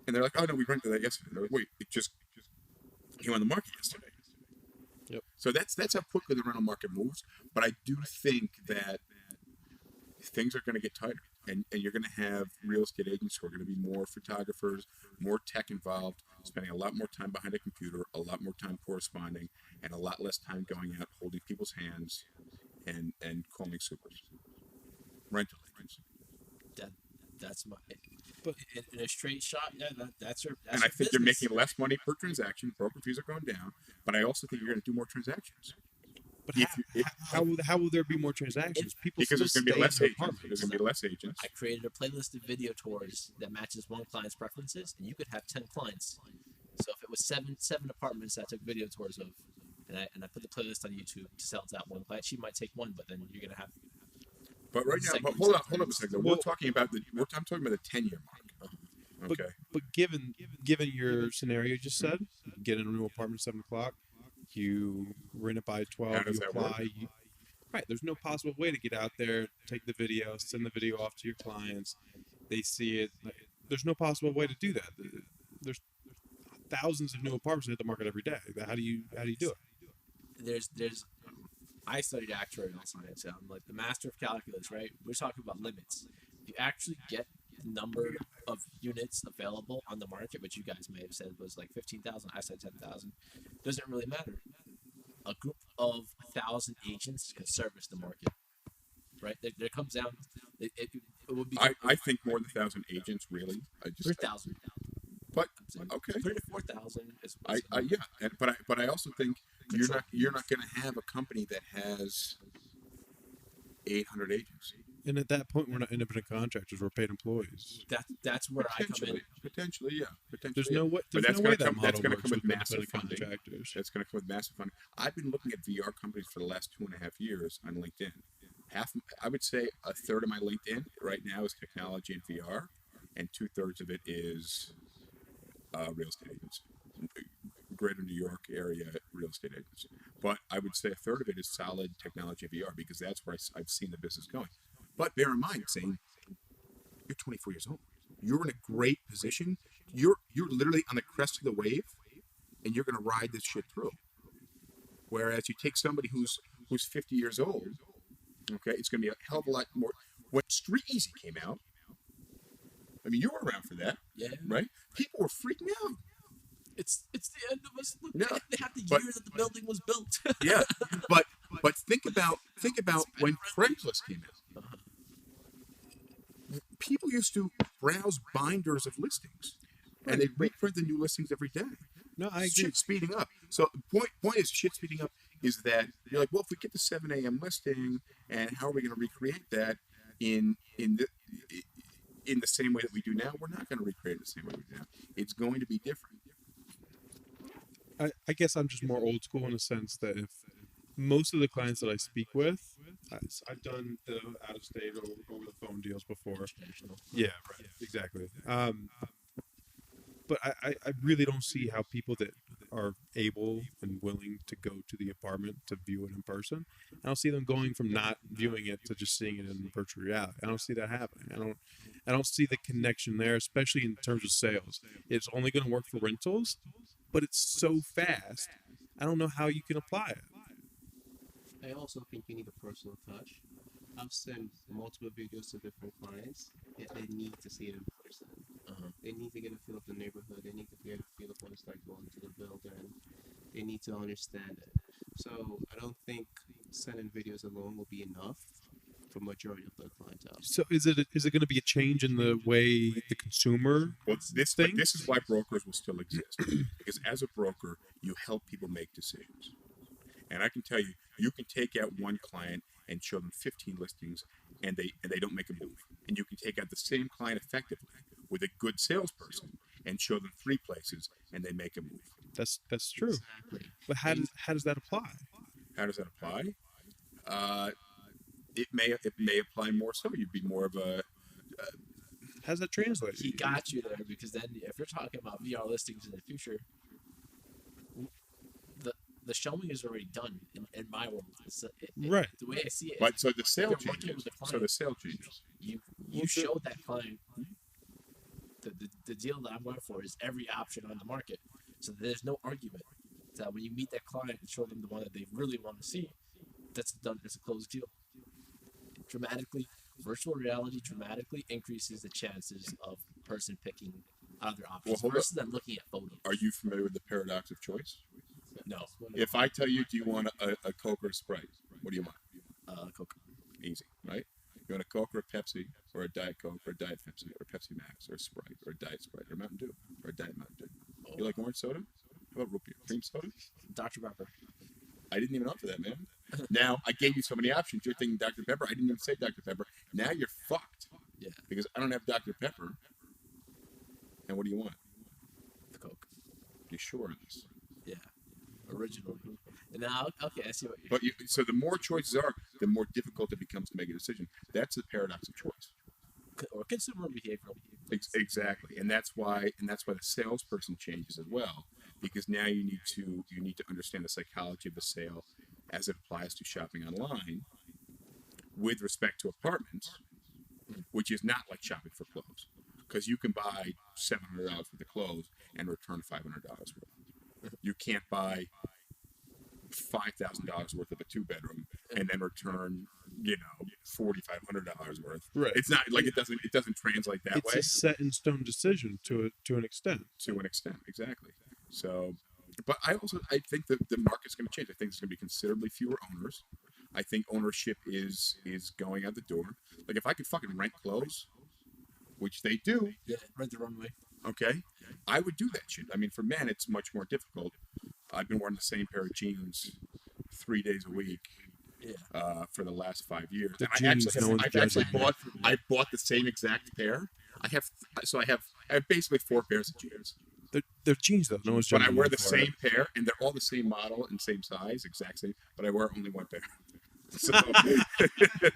and they're like, "Oh no, we rented that yesterday." They're like, "Wait, it just came on the market yesterday." Yep. So that's how quickly the rental market moves. But I do think that things are going to get tighter, and you're going to have real estate agents who are going to be more photographers, more tech involved, spending a lot more time behind a computer, a lot more time corresponding, and a lot less time going out holding people's hands and calling supers. Rental agents. That's my. But In a straight shot, yeah, that's her. That's And I her think you're business. making less money per transaction. Broker fees are going down, but I also think you're going to do more transactions. But If- how will there be more transactions? People because there's still going to be stay less in their agents. apartments. There's going to be less agents. I created a playlist of video tours that matches one client's preferences, and you could have 10 clients. So if it was seven apartments that I took video tours of, and I put the playlist on YouTube to sell to that one client, she might take one, but then you're gonna have. But right now, segments hold of on a second. Well- We're talking about I'm talking about the 10-year mark. Okay. But given your scenario you just said, get in a new apartment at 7 o'clock, you rent it by 12, How does you that apply. Right, there's no possible way to get out there, take the video, send the video off to your clients. They see it. There's no possible way to do that. There's thousands of new apartments that hit the market every day. How do you do it? There's. I studied actuarial science. I'm like the master of calculus, right? We're talking about limits. If you actually get the number of units available on the market, which you guys may have said was like 15,000, I said 10,000, doesn't really matter. A group of 1,000 agents can service the market, right? There comes down. It would be. I think more than 1,000 agents, really. 3,000. But okay. 3,000 to 4,000 is. Yeah, but I also think you're not going to have a company that has 800 agents. And at that point, we're not independent contractors; we're paid employees. That's where I come in. Potentially, yeah. Potentially, There's yeah. no way. But There's that's no going way to that come. That's model going to works come with with massive independent funding. contractors. That's going to come with massive funding. I've been looking at VR companies for the last 2.5 years on LinkedIn. I would say a third of my LinkedIn right now is technology and VR, and 2/3 of it is real estate agents, greater New York area real estate agents. But I would say a third of it is solid technology and VR because that's where I've seen the business going. But bear in mind, saying you're 24 years old, you're in a great position. You're literally on the crest of the wave, and you're going to ride this shit through. Whereas you take somebody who's 50 years old, okay, it's going to be a hell of a lot more. When Street Easy came out, I mean, you were around for that, Yeah. right? People were freaking out. It's the end of us. Look, No, they have the but- year that the building was built. Yeah, but think about when Craigslist came out. People used to browse binders of listings, and they'd reprint the new listings every day. No, I agree. Shit speeding up. So point is, shit speeding up is that you're like, well, if we get the 7 a.m. listing, and how are we going to recreate that in the same way that we do now? We're not going to recreate it the same way we do now. It's going to be different. I guess I'm just more old school in the sense that if most of the clients that I speak with, I've done the out of state or over the phone deals before. Yeah, right. Exactly. But I really don't see how people that are able and willing to go to the apartment to view it in person, I don't see them going from not viewing it to just seeing it in virtual reality. I don't see that happening. I don't see the connection there, especially in terms of sales. It's only going to work for rentals, but it's so fast. I don't know how you can apply it. I also think you need a personal touch. I've sent multiple videos to different clients, and they need to see it in person. They need to get a feel of the neighborhood. They need to get a feel of what it's like going to the building. They need to understand it. So I don't think sending videos alone will be enough for majority of the clientele. So is it going to be a change in the way the consumer Well, this thinks? is why brokers will still exist, because as a broker, you help people make decisions. And I can tell you, you can take out one client and show them 15 listings, and they don't make a move. And you can take out the same client effectively with a good salesperson and show them 3 places, and they make a move. That's true. Exactly. But how does that apply? How does that apply? It may apply more so. You'd be more of a How does that translate? He got you there, because then if you're talking about VR listings in the future, the showing is already done in my world. Right. The way I see it, but so the sale You're working changes. with the So client. the sale changes. you show that client the deal that I'm going for is every option on the market. So there's no argument that when you meet that client and show them the one that they really want to see, that's done. It's a closed deal. Virtual reality dramatically increases the chances of the person picking other options hold versus them looking at photos. Are you familiar with the paradox of choice? No, If I tell you, do you want a Coke or a Sprite? What do you want? Coke. Easy, right? You want a Coke or a Pepsi, or a Diet Coke, or a Diet Pepsi, or a Pepsi Max, or a Sprite, or a Diet Sprite, or a Mountain Dew, or a Diet Mountain Dew. You like orange soda? How about root beer? Cream soda? Dr. Pepper. I didn't even offer that, man. Now, I gave you so many options. You're thinking Dr. Pepper. I didn't even say Dr. Pepper. Now you're fucked. Yeah. Because I don't have Dr. Pepper. And what do you want? The Coke. You sure of this? Yeah. Original. And now, okay, I see what you're. But so the more choices are, the more difficult it becomes to make a decision. That's the paradox of choice. Or consumer behavioral. Exactly, and that's why the salesperson changes as well, because now you need to understand the psychology of the sale as it applies to shopping online with respect to apartments, which is not like shopping for clothes, because you can buy $700 worth of clothes and return $500 worth. You can't buy $5,000 worth of a 2-bedroom and then return $4,500 worth. Right. It's not like it doesn't translate that It's way. a set in stone decision to an extent. To an extent, exactly. So, but I think that the market's going to change. I think there's going to be considerably fewer owners. I think ownership is going out the door. Like if I could fucking rent clothes, which they do, Yeah, rent the runway. okay, I would do that shit. I mean, for men, it's much more difficult. I've been wearing the same pair of jeans 3 days a week. Yeah. For the last 5 years. The And jeans, no one's I've actually judging. I bought the same exact pair. I have basically 4 pairs of jeans. They're jeans though. No one's But judging I wear you the for it. same pair, and they're all the same model and same size, exact same. But I wear only one pair. So the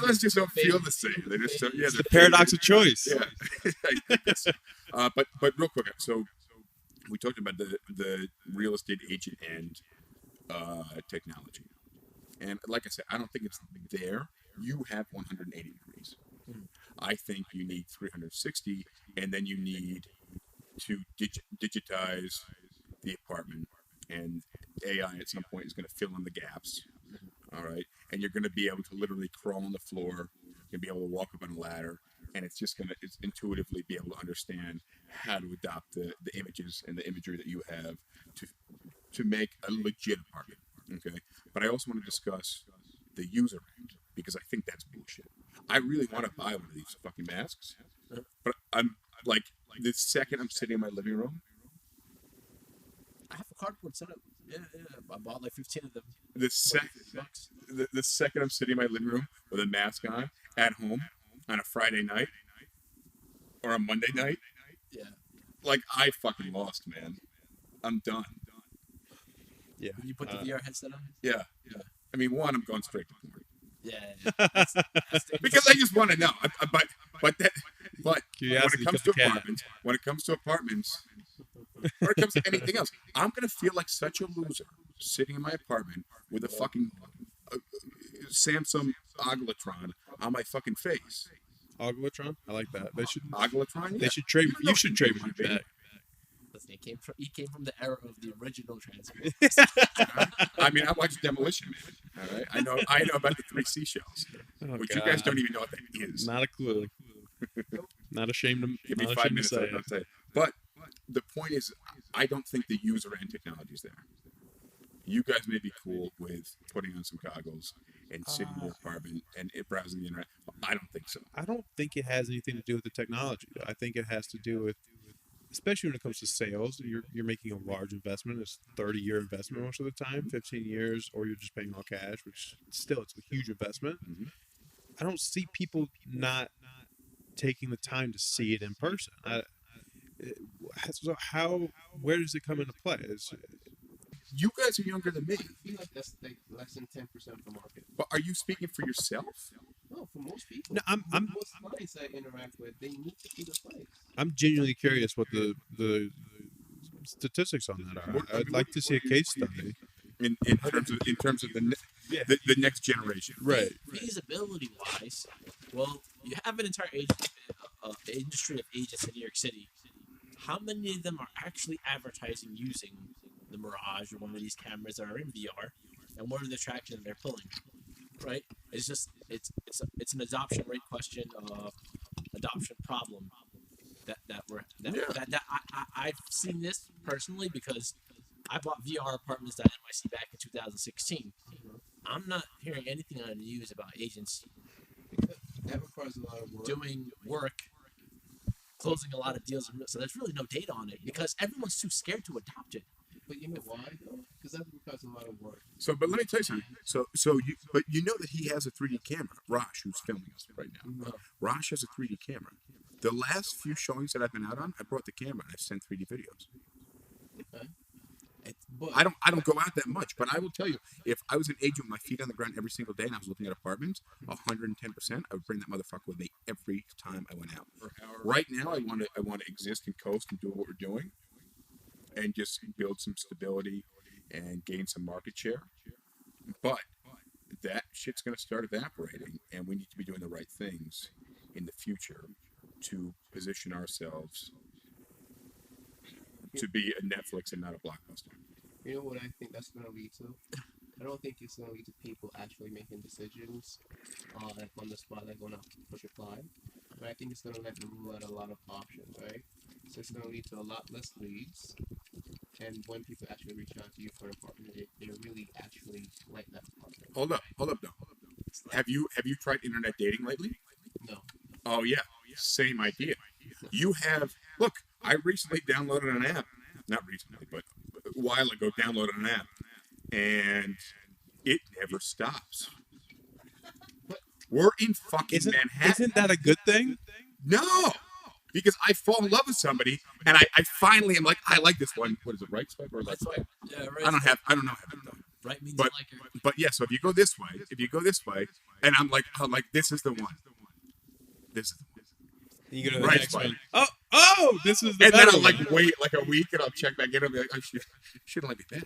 others just don't feel the same. They just don't, It's the paradox of choice. Yeah, I guess. But real quick, so we talked about the real estate agent and technology, and like I said, I don't think it's there. You have 180 degrees. I think you need 360, and then you need to digitize the apartment and AI at some point is going to fill in the gaps. All right, and you're going to be able to literally crawl on the floor. You're going to be able to walk up on a ladder, and it's just going to intuitively be able to understand how to adopt the images and the imagery that you have to make a legit apartment. Okay, but I also want to discuss the user end because I think that's bullshit. I really want to buy one of these fucking masks, but I'm like the second I'm sitting in my living room. I have a cardboard setup. Yeah. I bought like 15 of them. The second, the second I'm sitting in my living room with a mask on at home on a Friday night or a Monday night, Yeah. like I fucking lost, man. I'm done. Yeah. You put the VR headset on? Yeah. I mean, one, I'm going straight to porn Yeah. That's because I just want to know. But when Curiosity it comes to apartments, or it comes to anything else, I'm gonna feel like such a loser sitting in my apartment with a fucking Samsung Oglatron on my fucking face. Oglatron? I like that. They should. Oglatron? Yeah. They should trade. You should trademark that. Listen, he came from the era of the original transfer. I mean, I watched Demolition Man. All right, I know about the 3 seashells, which you guys don't even know what that is. Not a clue. Not ashamed to. Give me not 5 ashamed minutes. to say I'll it. say. But the point is, I don't think the user end technology is there. You guys may be cool with putting on some goggles and sitting in your apartment and browsing the internet. But I don't think so. I don't think it has anything to do with the technology. I think it has to do with, especially when it comes to sales, you're making a large investment. It's a 30-year investment most of the time, 15 years, or you're just paying all cash, which still it's a huge investment. Mm-hmm. I don't see people not taking the time to see it in person. So where does it come into play? You guys are younger than me. I feel like that's like less than 10% of the market. But are you speaking for yourself? No, for most people. No, I'm most clients I interact with, they need to see the place. I'm genuinely curious what the statistics on that are. I'd like to see a case study. In terms of the next generation. Right. Feasibility wise, well, you have an entire industry of agents in New York City. How many of them are actually advertising using the Mirage or one of these cameras that are in VR, and what are the attractions they're pulling? Right? It's just it's an adoption rate question, adoption problem I've seen this personally because I bought VR apartments at NYC back in 2016. I'm not hearing anything on the news about agents That requires a lot of work. doing work, closing a lot of deals, so there's really no data on it because everyone's too scared to adopt it. But you know why though? Because that requires a lot of work. So, but let me tell you something. But you know that he has a 3D camera. Rosh, who's filming us right now. Rosh has a 3D camera. The last few showings that I've been out on, I brought the camera and I've sent 3D videos. Okay. But I don't go out that much, but I will tell you, if I was an agent with my feet on the ground every single day and I was looking at apartments, 110%, I would bring that motherfucker with me every time I went out. Right now, I want to exist and coast and do what we're doing, and just build some stability and gain some market share. But that shit's going to start evaporating, and we need to be doing the right things in the future to position ourselves to be a Netflix and not a Blockbuster. You know what I think that's going to lead to? I don't think it's going to lead to people actually making decisions like on the spot, like going to push apply. But I think it's going to let them rule out a lot of options, right? So it's going to lead to a lot less leads. And when people actually reach out to you for an apartment, they really actually like that apartment. Hold up, though. Have you tried internet dating lately? No. Oh yeah, same idea. You have look. I recently downloaded an app. Not recently, but a while ago, downloaded an app, and it never stops. We're in fucking Manhattan. Isn't that a good thing? No, because I fall in love with somebody, and I finally am like, I like this one. What is it, right swipe or left swipe? Yeah, right. I don't know how to do it. Right means But you like her. but yeah, so if you go this way, and I'm like, this is the one. This is the one. You go to the Right next swipe. one. Oh, this is the And then better I'll like one. wait like a week, and I'll check back in. I'll be like, oh, shouldn't let me back.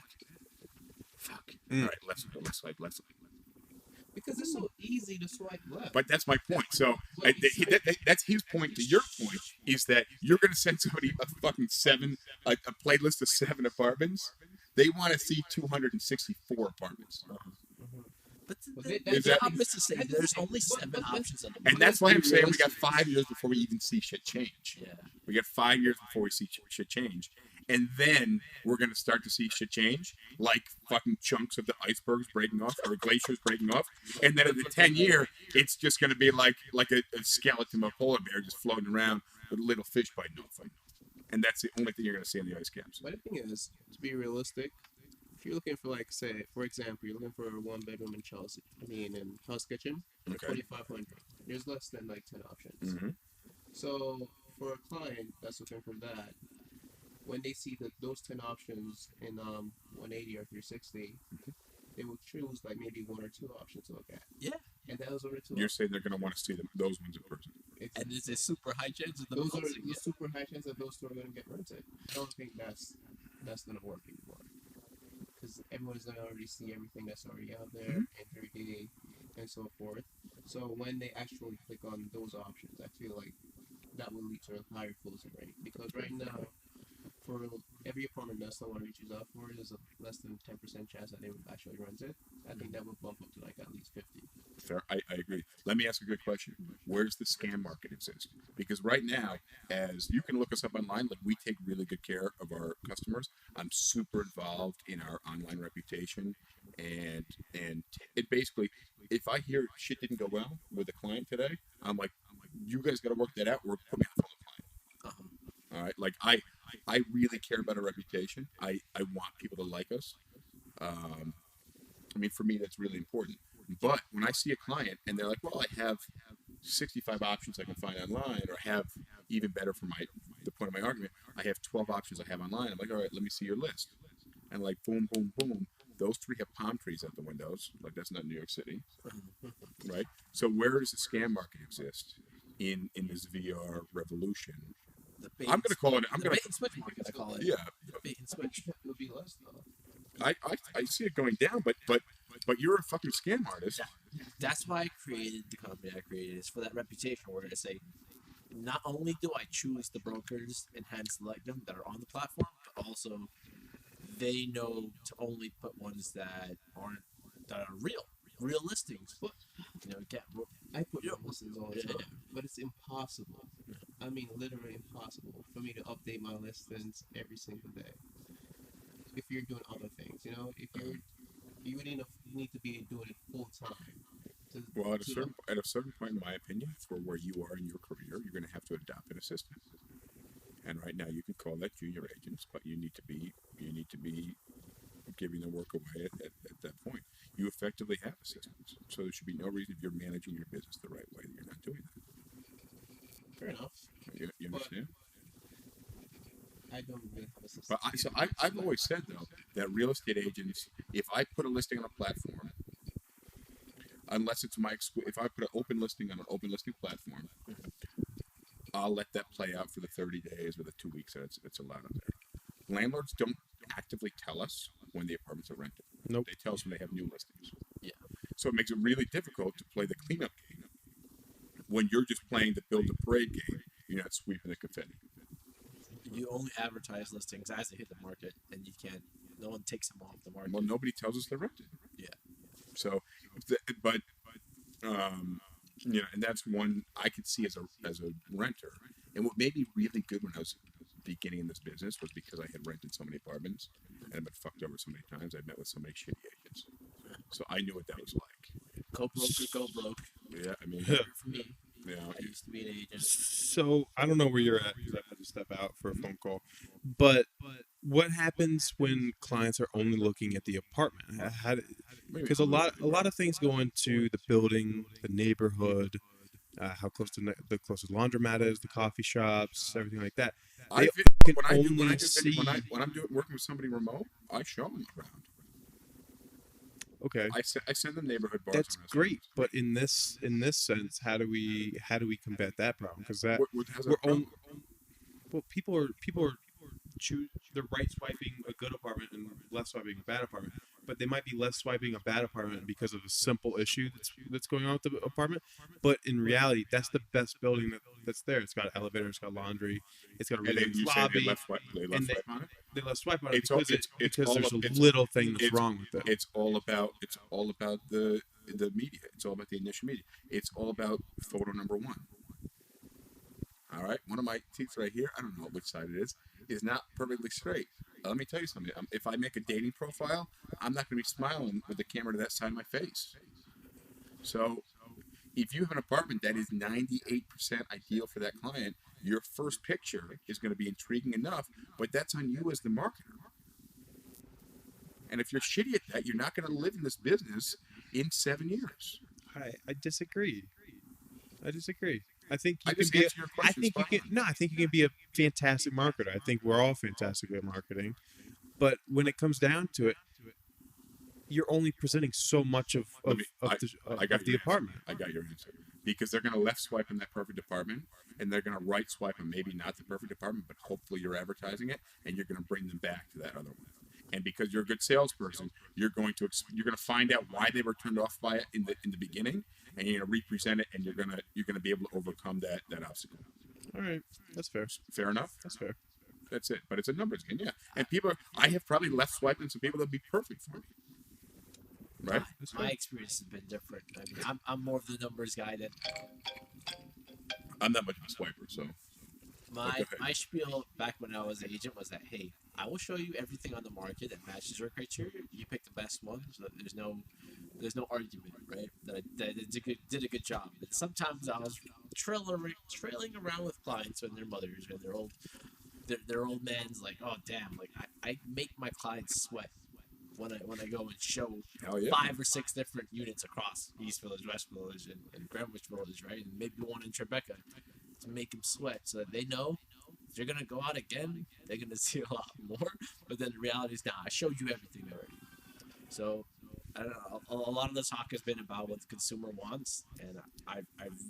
Fuck. All right, let's swipe. Because it's so easy to swipe left. But that's my point. So that's his point to your point is that you're going to send somebody a fucking a playlist of 7 apartments They want to see 264 apartments. But But Is the that- opposite to say there's only 7 options on the And market. that's why I'm saying we got 5 years before we even see shit change. Yeah. We got 5 years before we see shit change. And then we're going to start to see shit change, like fucking chunks of the icebergs breaking off or glaciers breaking off. And then in the 10-year, it's just going to be like a skeleton of a polar bear just floating around with a little fish biting off them. And that's the only thing you're going to see in the ice caps. But the thing is, to be realistic, if you're looking for, like, say, for example, you're looking for a 1-bedroom in Chelsea, in House Kitchen, Okay. 2,500. There's less than like 10 options. Mm-hmm. So for a client that's looking for that, when they see that those 10 options in 180 or 360, they will choose like maybe 1 or 2 options to look at. Yeah. And those are the 2 You're options. saying they're going to want to see those ones in person. And there's a super high chance of them Those are closing. the super high chance that those 2 are going to get rented. I don't think that's going to work anymore. Because everyone's going to already see everything that's already out there in 3D and so forth. So when they actually click on those options, I feel like that will lead to a higher closing rate. Because right now, for every apartment that someone reaches out for, there's a less than 10% chance that they would actually rent it. I think that would bump up to like at least 50. Fair. I agree. Let me ask a good question. Where's the scam market exist? Because right now, as you can look us up online, like we take really good care of our customers. I'm super involved in our online reputation, and it basically, if I hear shit didn't go well with a client today, I'm like, you guys got to work that out, or put me on the phone with the client. All right, like I really care about our reputation. I want people to like us. I mean, for me, that's really important. But when I see a client and they're like, well, I have 65 options I can find online, or have even better for the point of my argument, I have 12 options I have online. I'm like, all right, let me see your list. And like, boom, boom, boom. Those 3 have palm trees out the windows. Like, that's not New York City, right? So where does the scam market exist in this VR revolution? The bait I'm going to call it. the bait and switch market, I call it. Yeah. The bait and I think switch. it will be less though. I see it going down, but you're a fucking scam artist. That's why I created the company I created, is for that reputation where I say, not only do I choose the brokers and hand select them that are on the platform, but also they know to only put ones that are real listings. But I put Yeah. listings all the Yeah. time, but it's impossible. I mean, literally impossible for me to update my listings every single day. If you're doing other things, if you need to be doing it full time. Well, at a certain point, in my opinion, for where you are in your career, you're going to have to adopt an assistant. And right now, you can call that junior agents, but you need to be giving the work away at that point. You effectively have assistants, so there should be no reason if you're managing your business the right way that you're not doing that. Fair enough. You understand? I don't really have a system. But I've always said though that real estate agents, if I put a listing on a platform, unless it's if I put an open listing on an open listing platform, I'll let that play out for the 30 days or the 2 weeks that it's allowed on there. Landlords don't actively tell us when the apartments are rented. Nope. They tell us when they have new listings. Yeah. So it makes it really difficult to play the cleanup game when you're just playing the build the parade game. You're not sweeping the confetti. you only advertise listings as they hit the market, and you can't. No one takes them off the market. Well, nobody tells us they're rented. Yeah. So, and that's one I could see as a renter. And what made me really good when I was beginning in this business was because I had rented so many apartments and I've been fucked over so many times. I met with so many shitty agents, so I knew what that was like. Go broke. Yeah, I mean, For me, you know, I used to be an agent. So I don't know where you're at because I had to step out for a phone call. But what happens when clients are only looking at the apartment? Because a lot of things go into the building, the neighborhood, how close the closest laundromat is, the coffee shops, everything like that. They can only see. When I'm working with somebody remote, I show them around. Okay, I send them neighborhood bars. that's and great. But in this sense, how do we combat that problem? Because that how's that we're problem? well, people are they're right swiping a good apartment and left swiping a bad apartment, but they might be left swiping a bad apartment because of a simple issue that's going on with the apartment. But in reality, that's the best building that that's there. It's got an elevator, it's got laundry, it's got a And really then nice you say lobby. they left swipe, and on it. they let swipe on it It's all- because it's because all there's of- a it's- little thing that's it's- wrong with it. It's all about the media. It's all about the initial media. It's all about photo number one. All right, one of my teeth right here, I don't know which side it is not perfectly straight. Let me tell you something. If I make a dating profile, I'm not going to be smiling with the camera to that side of my face. So, if you have an apartment that is 98% ideal for that client, your first picture is going to be intriguing enough, but that's on you as the marketer. And if you're shitty at that, you're not going to live in this business in 7 years. I disagree. I think I you can just be. answered your question spot on. No, I think you can be a fantastic marketer. I think we're all fantastic at marketing, but when it comes down to it, you're only presenting so much of I got the your answer. apartment. I got your answer. Because they're going to left swipe in that perfect apartment, and they're going to right swipe on maybe not the perfect apartment, but hopefully you're advertising it, and you're going to bring them back to that other one. And because you're a good salesperson, you're going to find out why they were turned off by it in the beginning, and you're going to represent it, and you're going to be able to overcome that obstacle. All right, that's fair. Fair enough. That's fair. That's it. But it's a numbers game, yeah. And I have probably left swiped on some people that'll be perfect for me. Right? My experience has been different. I mean, I'm more of the numbers guy than I'm not much of a swiper, so. my spiel back when I was an agent was that, hey, I will show you everything on the market that matches your criteria. You pick the best one, so that there's no argument, right? That I did a good job. But sometimes I was trailing around with clients and their mothers and their old man's like, oh damn, like I make my clients sweat when I go and show Hell yeah. 5 or 6 different units across East Village, West Village, and Greenwich Village, right? And maybe one in Tribeca to make them sweat so that they know if they're gonna go out again, they're gonna see a lot more. But then the reality is, I showed you everything already. So I don't know. A lot of the talk has been about what the consumer wants, and I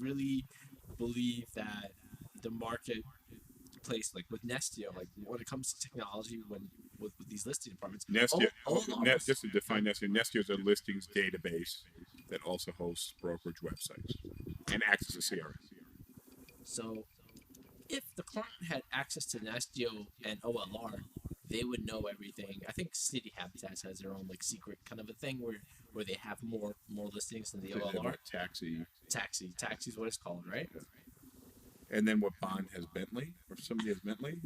really believe that the marketplace, like with Nestio, like when it comes to technology, with these listing departments, Nestio, all just to define Nestio is a listings database that also hosts brokerage websites and acts as a CRM. So if the client had access to Nestio and OLR, they would know everything. I think City Habitats has their own like secret kind of a thing where they have more listings than the They have OLR. a taxi. Taxi is what it's called, right? And then what Bond has Bentley, or somebody has Bentley.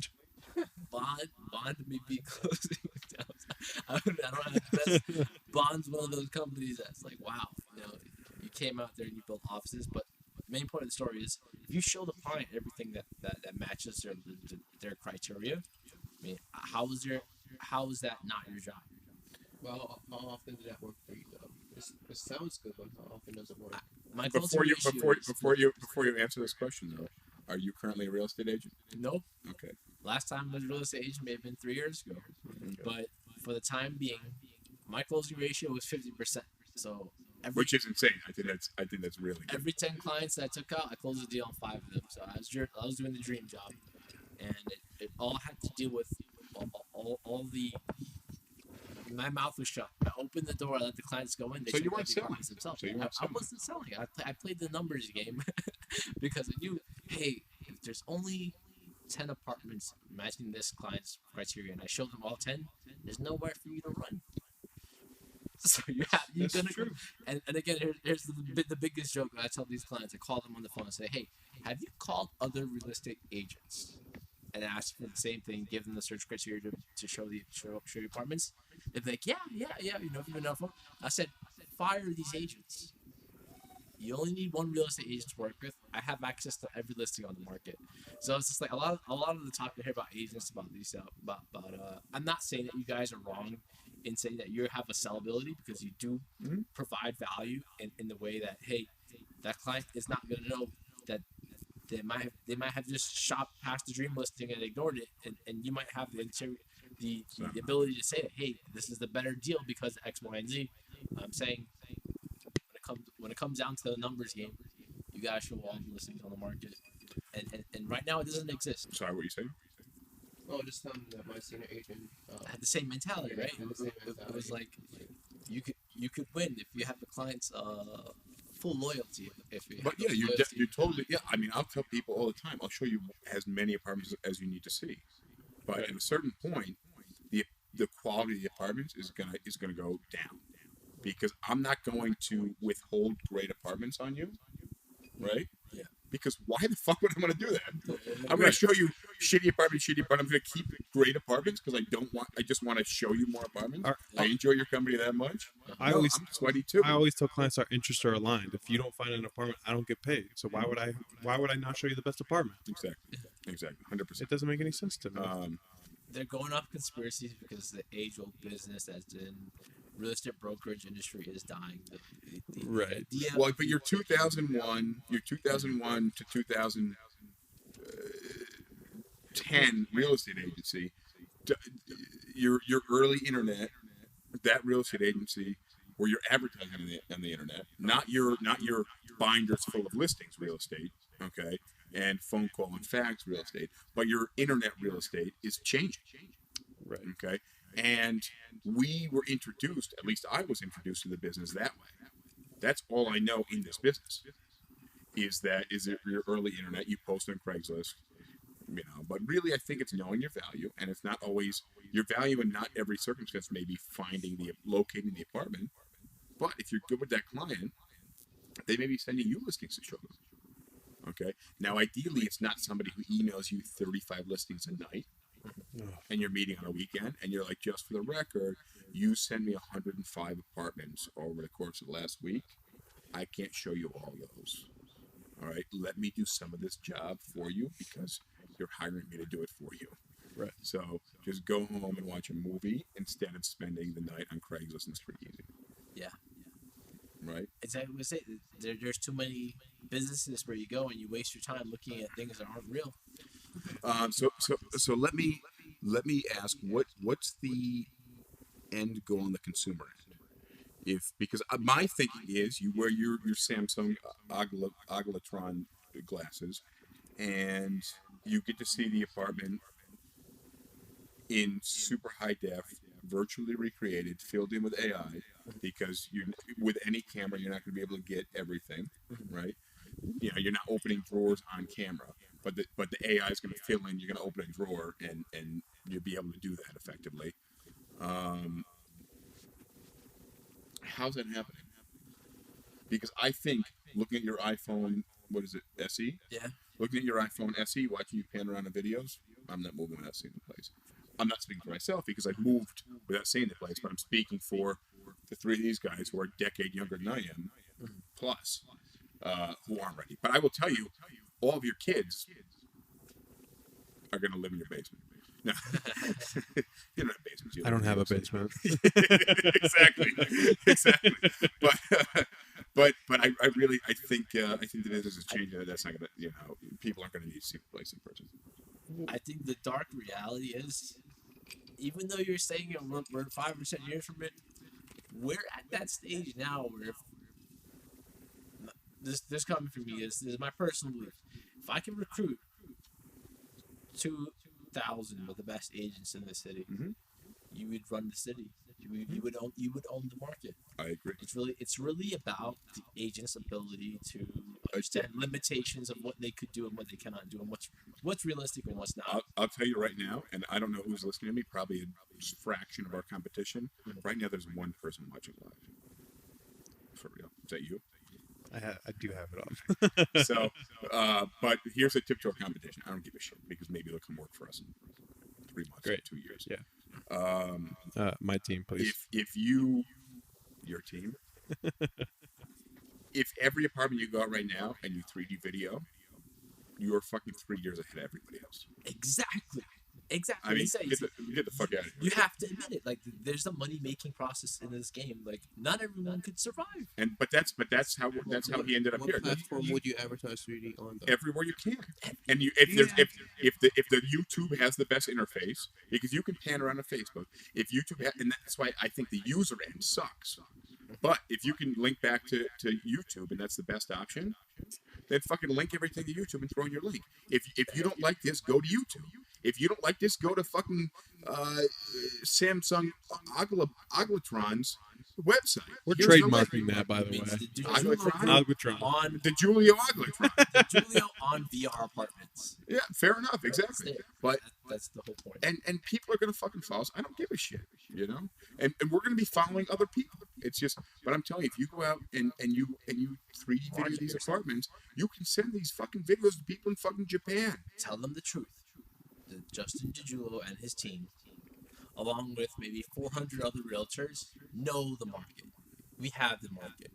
Bond may be closing down. I don't have the best. Bond's one of those companies that's like, wow, you came out there and you built offices, but the main point of the story is if you show the client everything that matches their criteria, I mean, how is that not your job? Well, how often did that work for you though? It sounds good, but how often does it work? My Before you answer this question though, are you currently a real estate agent? Nope. Okay. Last time I was a real estate agent may have been 3 years ago, Okay. but for the time being, my closing ratio was 50%. So Which is insane. I think that's really good. every 10 clients that I took out, I closed a deal on 5 of them. So I was doing the dream job, and it all had to do with all the. My mouth was shut. I opened the door. I let the clients go in. They So you checked weren't the selling. apartments themselves. So you weren't I selling. wasn't selling. I played the numbers game because I knew, hey, if there's only 10 apartments matching this client's criteria, and I showed them all 10, there's nowhere for you to run. So you're That's gonna true. And again, here's the biggest joke that I tell these clients. I call them on the phone and say, hey, have you called other real estate agents and asked for the same thing, give them the search criteria to show your apartments? They'd be like, yeah, you've enough of them. I said, fire these agents. You only need one real estate agent to work with. I have access to every listing on the market. So it's just like a lot of the talk I hear about agents, about these, I'm not saying that you guys are wrong in saying that you have a sellability, because you do provide value in the way that, hey, that client is not going to know that they might have just shopped past the dream listing and ignored it, and you might have the ability to say that, hey, this is the better deal because X, Y, and Z. I'm saying when it comes down to the numbers game, you guys show all the listings on the market, and right now it doesn't exist. Sorry, what are you saying? Oh, just that my senior agent I had the same mentality, right? had the same It was mentality. like you could win if you have the clients full loyalty if you But have yeah, loyalty. you're totally, yeah. I mean, I'll tell people all the time, I'll show you as many apartments as you need to see. But at a certain point, the quality of the apartments is gonna go down, because I'm not going to withhold great apartments on you, right? Yeah. Because why the fuck would I want to do that? I'm going Right. to show you shitty apartments. I'm going to keep great apartments because I just want to show you more apartments. I enjoy your company that much. I No, always I'm sweaty too. I always tell clients our interests are aligned. If you don't find an apartment, I don't get paid. So why would I not show you the best apartment? Exactly, 100%. It doesn't make any sense to me. They're going off conspiracies because the age-old business that's in real estate brokerage industry is dying. The Right. idea- Well, but your 2001 to 2010 real estate agency, your early internet, that real estate agency, where you're advertising on the internet, not your binders full of listings real estate, okay, and phone call and fax real estate, but your internet real estate is changing, Right. okay, and we were introduced, at least I was introduced to the business that way. That's all I know in this business, is it your early internet, you post on Craigslist, but really I think it's knowing your value, and it's not always your value, and not every circumstance may be locating the apartment. But if you're good with that client, they may be sending you listings to show them. Okay. Now, ideally, it's not somebody who emails you 35 listings a night, and you're meeting on a weekend, and you're like, just for the record, you send me 105 apartments over the course of the last week. I can't show you all those. All right. Let me do some of this job for you because you're hiring me to do it for you. Right. So just go home and watch a movie instead of spending the night on Craigslist, and it's pretty easy. Yeah. Right. Exactly what I say. There's too many businesses where you go and you waste your time looking at things that aren't real. So let me ask, what's the end goal on the consumer end? Because my thinking is you wear your Samsung Oglatron glasses, and you get to see the apartment in super high def, virtually recreated, filled in with AI, because with any camera you're not going to be able to get everything, right? You're not opening drawers on camera, but the AI is going to fill in. You're going to open a drawer, and you'll be able to do that effectively. How's that happening? Because I think looking at your iPhone, what is it, SE? Yeah. Looking at your iPhone SE, watching you pan around the videos, I'm not moving without seeing the place. I'm not speaking for myself because I've moved without seeing the place, but I'm speaking for the three of these guys who are a decade younger than I am, plus, who aren't ready. But I will tell you, all of your kids are going to live in your basement. No, you don't have basements. I don't have a basement. exactly. But I think the business is changing. That's not gonna, people aren't gonna need to see the place in person. I think the dark reality is, even though you're saying we're 5 or 10 years from it, we're at that stage now where this coming from me is my personal belief. If I can recruit 2,000 of the best agents in the city, you would run the city. You would own the market. I agree. It's really about the agent's ability to understand limitations of what they could do and what they cannot do, and what's realistic and what's not. I'll tell you right now, and I don't know who's listening to me. Probably a fraction of our competition. Right now, there's one person watching live. For real, is that you? I do have it off. So, but here's a tip to our competition. I don't give a shit because maybe they'll come work for us in 3 months, Great. 2 years. Yeah. My team, please. If your team, if every apartment you go out right now and you 3D video, you are fucking 3 years ahead of everybody else. Exactly. I mean, get the fuck out of here. You have to admit it. Like, there's a money-making process in this game. Like, not everyone could survive. But that's how he ended up What here. platform would you advertise 3D on? Though? Everywhere you can, and if the YouTube has the best interface, because you can pan around on Facebook. If YouTube and that's why I think the user end sucks. But if you can link back to YouTube and that's the best option, then fucking link everything to YouTube and throw in your link. If you don't like this, go to YouTube. If you don't like this, go to fucking Samsung Oglatrons website. We're Here's the trademarking link. that, by the Means way. the Algotron? Algotron. on DiGiulio Ogletron. DiGiulio on VR apartments. Yeah, fair enough, exactly. But That's the whole point. and people are gonna fucking follow us. I don't give a shit, you know. And we're gonna be following other people. It's just, but I'm telling you, if you go out and you 3D video these apartments, you can send these fucking videos to people in fucking Japan. Tell them the truth. That Justin DiGiulio and his team, along with maybe 400 other realtors, know the market. We have the market.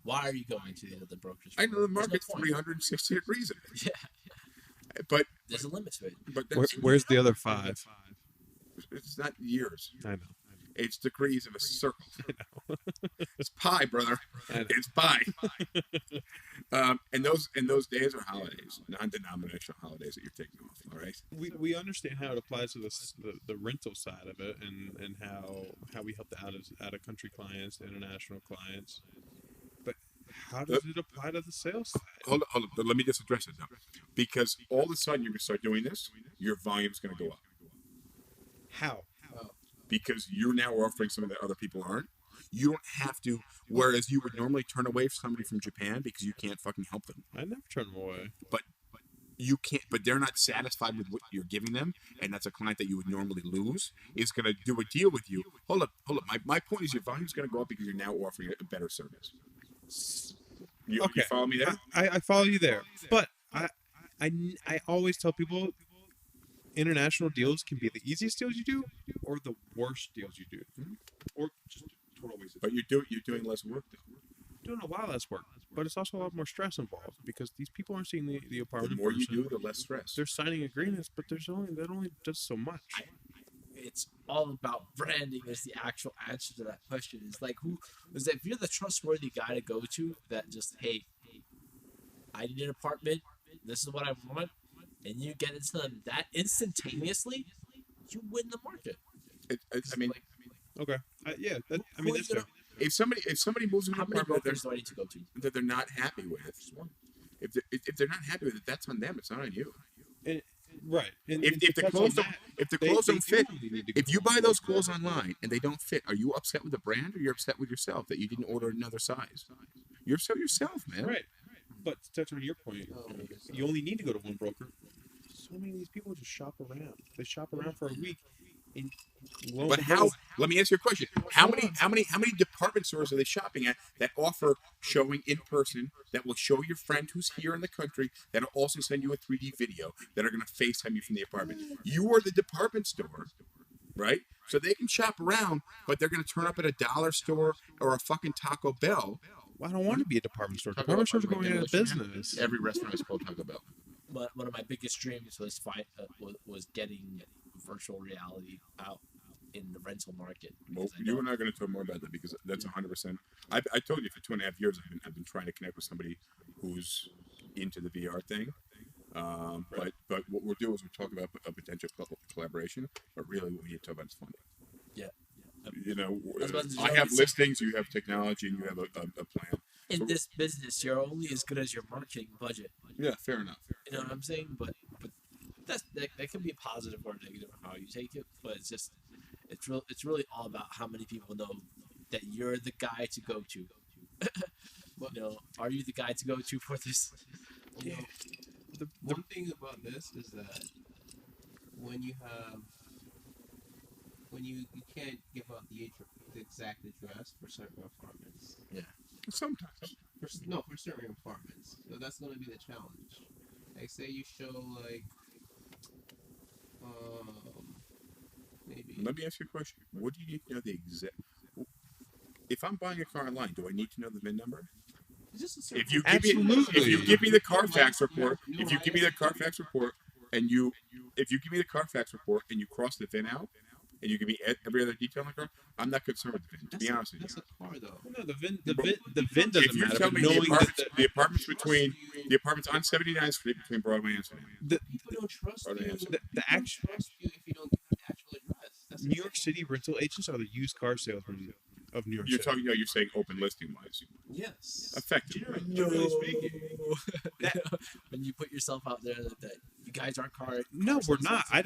Why are you going to the other brokers? I know the There's no market's point. 360 degrees of it. Yeah, But there's a limit to it. Where's the other 5? it's not years. I know. It's degrees of a circle. It's pi, brother. I know. It's pi. And those days are holidays, non-denominational holidays that you're taking off. All right. We understand how it applies to the rental side of it, and how we help the out of country clients, the international clients. But how does it apply to the sales side? Hold on. But let me just address it though, because all of a sudden you're gonna start doing this, your volume's gonna go up How? because you're now offering something that other people aren't. You don't have to. Whereas you would normally turn away somebody from Japan because you can't fucking help them. I never turn them away. But you can't. But they're not satisfied with what you're giving them, and that's a client that you would normally lose. Is going to do a deal with you. Hold up. My point is your volume's going to go up because you're now offering a better service. You follow me there? I follow you there, but I always tell people international deals can be the easiest deals you do or the worst deals you do, or just total waste of time. But you're doing less work though. Doing a lot less work, but it's also a lot more stress involved because these people aren't seeing the The apartment. more you person. do, the less stress. They're signing agreements, but that only does so much. It's all about branding. Is the actual answer to that question. Is like who is that? If you're the trustworthy guy to go to, that just hey, I need an apartment. This is what I want, and you get it to them that instantaneously, you win the market. I mean, Okay, yeah, that's fair. if somebody moves into How an many apartment brokers do I need to go to? that they're not happy with, Just one. if they're not happy with it, that's on them. It's not on you. Right. And If the touch clothes on don't that, if the they- clothes they don't do fit, really need to if go you on buy the those website. clothes online and they don't fit, are you upset with the brand or you're upset with yourself that you didn't order another size? You're upset with yourself, man. Right. But to touch on your point, you only need to go to one broker. So many of these people just shop around. They shop around for a week. And lo and But how? behold, Let me ask you a question. How many department stores are they shopping at that offer showing in person that will show your friend who's here in the country that'll also send you a 3D video that are going to FaceTime you from the apartment? You are the department store, right? So they can shop around, but they're going to turn up at a dollar store or a fucking Taco Bell. well, I don't want to be a department store. Taco Department Bell stores are going out of business. Every restaurant is called Taco Bell. But one of my biggest dreams was getting virtual reality out in the rental market. Well, because I you know- and I are going to talk more about that because that's 100%. I told you for 2.5 years I've been trying to connect with somebody who's into the VR thing. But what we'll do is we'll talk about a potential collaboration. But really, what we need to talk about is funding. Yeah. You know, was about to I say- have listings, you have technology, and you have a plan. in this business, you're only as good as your marketing budget. Yeah, fair enough. You know what I'm saying? But that can be a positive or negative on how you take it. But it's really all about how many people know that you're the guy to go to. You know, are you the guy to go to for this? You know, the one thing about this is that when you can't give out the exact address for certain apartments. Sometimes. For certain apartments. So that's going to be the challenge. Like, say you show like, maybe. Let me ask you a question. What do you need to know the exact? If I'm buying a car online, do I need to know the VIN number? If you give me the Carfax report, if you give me the Carfax report and you cross the VIN out and you give me every other detail on the car, I'm not concerned with the VIN. To be honest with you. That's a car though. No, the VIN If doesn't you matter. tell But me knowing that the apartments on 79th Street between Broadway and Amsterdam. People don't trust Are they you. answering? the People actual don't trust you if you don't give the actual address. That's New York City rental agents are the used car salesmen of New York You're City. talking. You're saying open listing wise. Yes. Effectively. Generally speaking. When you put yourself out there that you guys aren't No, we're not. I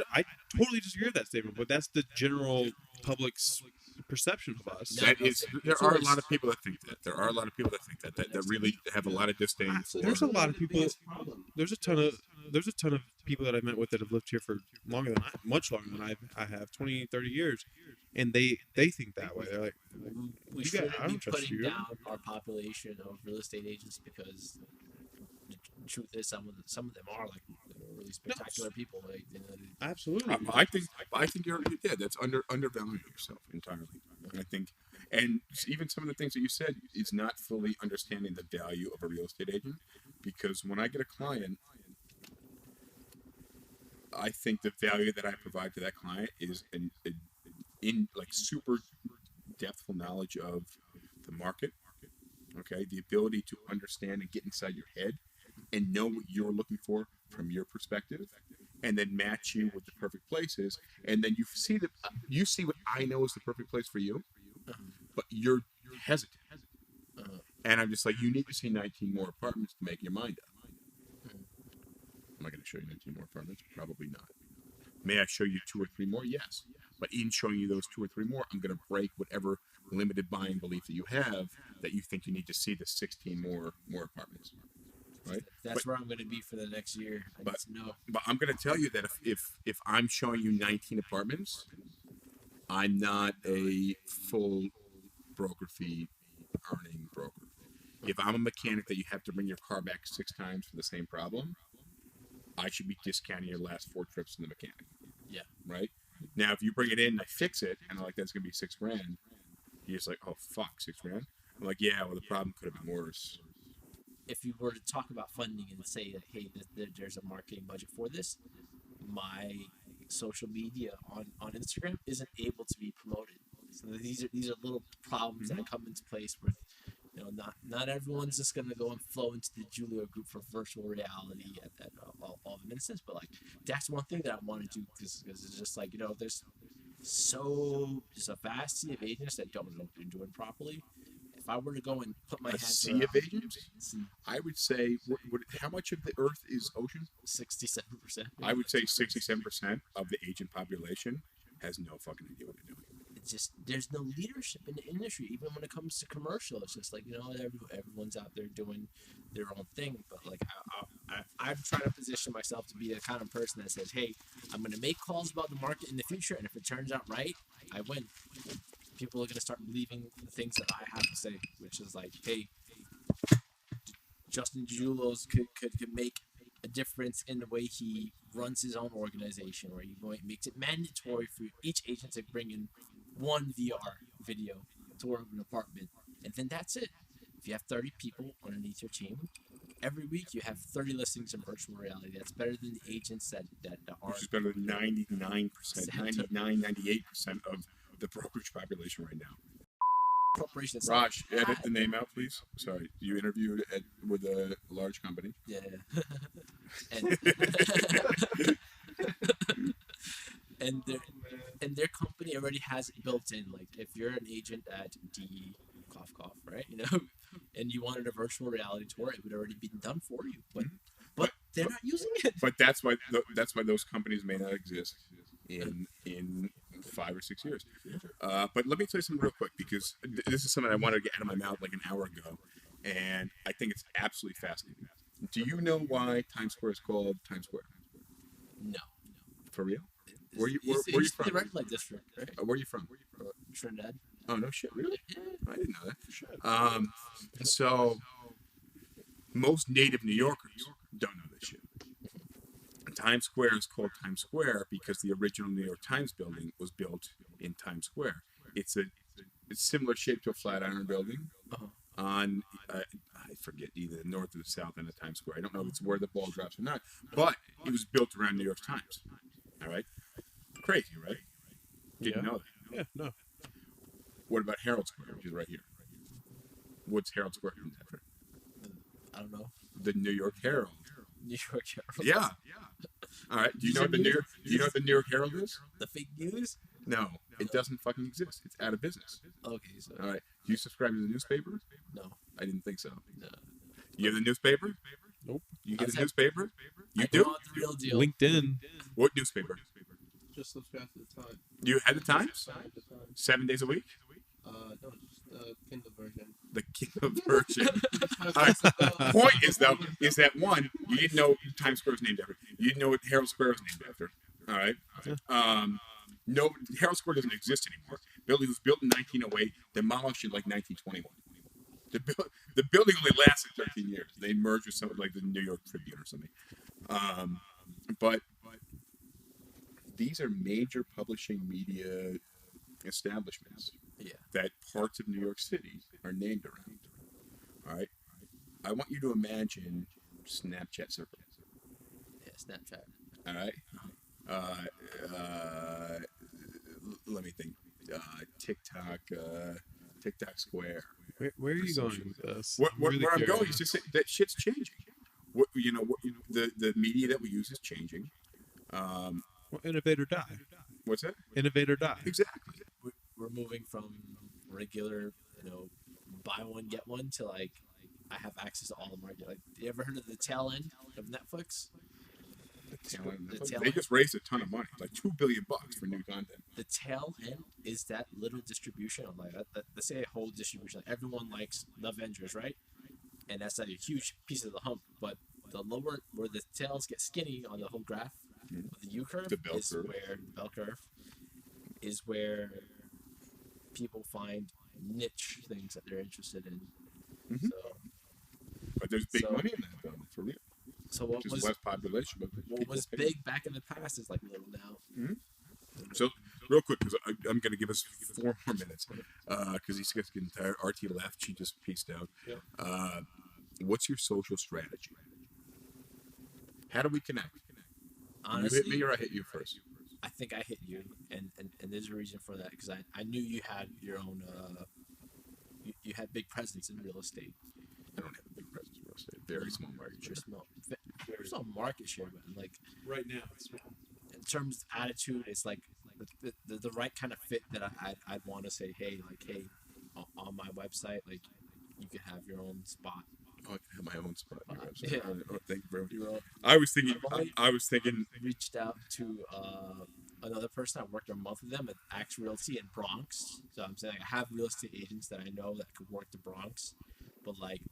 totally disagree with that statement, but that's the general public's perception of us. No, That no, is, it's there are a always- lot of people that think that. There are a lot of people that think that really have a lot of disdain for. There's a lot of The people. biggest problem. There's a ton of people that I've met with that have lived here for much longer than I have, 20, 30 years, and they think that way. They're like, we You got- shouldn't I be don't trust putting you. down our population of real estate agents because the truth is some of them are like really spectacular people. Like, absolutely. I think you're that's undervaluing yourself entirely. I think, and even some of the things that you said is not fully understanding the value of a real estate agent, because when I get a client, I think the value that I provide to that client is in like super depthful knowledge of the market. Okay, the ability to understand and get inside your head and know what you're looking for from your perspective, and then match you with the perfect places, and then you see what I know is the perfect place for you, but you're hesitant, and I'm just like, you need to see 19 more apartments to make your mind up. Am I going to show you 19 more apartments? Probably not. May I show you 2 or 3 more? Yes. But in showing you those 2 or 3 more, I'm going to break whatever limited buying belief that you have that you think you need to see the 16 more apartments. Right? that's where I'm going to be for the next year. I need to know. But I'm going to tell you that if I'm showing you 19 apartments, I'm not a full broker fee earning broker. If I'm a mechanic that you have to bring your car back 6 times for the same problem, I should be discounting your last 4 trips to the mechanic. Yeah. Right? Now, if you bring it in and I fix it, and I'm like, that's going to be $6 grand, you're just like, oh, fuck, $6 grand? I'm like, yeah, well, the problem could have been worse. If you were to talk about funding and say that, hey, there's a marketing budget for this, my social media on Instagram isn't able to be promoted. So these are little problems that come into place where, not everyone's just gonna go and flow into the DiGiulio Group for virtual reality at all of an instance. But like, that's one thing that I want to do because it's just like, there's a vast sea of agents that don't know what they're doing properly. If I were to go and put my A hands sea of agents? I would say, how much of the earth is ocean? 67%. I would say 67% of the agent population has no fucking idea what they're doing. It's just, there's no leadership in the industry, even when it comes to commercial. It's just like, everyone's out there doing their own thing. But like, I'm trying to position myself to be the kind of person that says, hey, I'm going to make calls about the market in the future, and if it turns out right, I win. People are going to start believing the things that I have to say, which is like, hey, Justin DiGiulio's could make a difference in the way he runs his own organization, where he makes it mandatory for each agent to bring in one VR video tour of an apartment, and then that's it. If you have 30 people underneath your team, every week you have 30 listings in virtual reality. That's better than the agents that are. Which is better than 99%, 98% of the brokerage population right now. Corporation. Raj, edit the name out, please. Sorry, you interviewed with a large company. Yeah. and and their company already has it built in. Like, if you're an agent at D cough cough, right? And you wanted a virtual reality tour, it would already be done for you. But they're not using it. But that's why those companies may not exist in 5 or 6 years. But let me tell you something real quick, because this is something I wanted to get out of my mouth like an hour ago, and I think it's absolutely fascinating. Do you know why Times Square is called Times Square? No. For real? Where you from? The red light district, right? Where are you from? Trinidad. Oh, no shit, really? Yeah. I didn't know that. So most native New Yorkers don't know this shit. Times Square is called Times Square because the original New York Times building was built in Times Square. It's similar shape to a Flatiron building on, I forget, either the north or the south end of Times Square. I don't know if it's where the ball drops or not, but it was built around New York Times. All right? Crazy, right? Didn't know that. Yeah, no. What about Herald Square, which is right here? What's Herald Square named after? I don't know. The New York Herald. New York Herald. Yeah. All right. Do you know what the New York Herald is? The fake news? No, it doesn't fucking exist. It's out of business. Okay, so All right. Do you subscribe to the newspaper? no. I didn't think so. No. You have the newspaper? Nope. You get I've a had- newspaper? You I do? want the real deal. LinkedIn. What newspaper? just subscribe to the Time. You had the Times? The Time. 7 days a week? No, just the Kindle version. The Kindle version. All right. Point is though, is that one, you didn't know Times Square was named after. You didn't know what Herald Square was named after. All right. No, Herald Square doesn't exist anymore. Building was built in 1908, demolished in like 1921. The building only lasted 13 years. They merged with something like the New York Tribune or something. But these are major publishing media establishments that parts of New York City are named around. All right. I want you to imagine Snapchat circle. Yeah, Snapchat. All right. Let me think. TikTok Square. Where are you going with this? Where I'm going is just that shit's changing. The media that we use is changing. Well, innovate or die. What's that? Innovate or die. Exactly. We're moving from regular, buy one get one to like I have access to all the market. Like, you ever heard of the tail end of Netflix? They just raised a ton of money, like $2 billion for new content. The tail end is that little distribution of like let's say a whole distribution. Like everyone likes the Avengers, right? And that's like a huge piece of the hump. But the lower where the tails get skinny on the whole graph, the U curve, the bell curve is where people find niche things that they're interested in. Mm-hmm. So, but there's big money in that, though, for real. So what was less population? But what was big back in the past is like little now. Mm-hmm. So real quick, because I'm going to give us 4 more minutes, because these guys getting tired. RT left; she just peaced out. Yeah. What's your social strategy? How do we connect? Honestly, you hit me or I hit you first? I think I hit you, and there's a reason for that because I knew you had your own. You had big presence in real estate. I don't have a big presence in real estate. Very small market share. There's no market share, but like right now, it's in terms of attitude, it's like the right kind of fit that I'd want to say, hey, on my website, like you could have your own spot. Oh, I can have my own spot. On your website. Yeah. Oh, thank you very much. I was thinking. Reached out to another person. I worked a month with them at Axe Realty in Bronx. So I'm saying I have real estate agents that I know that could work the Bronx, but like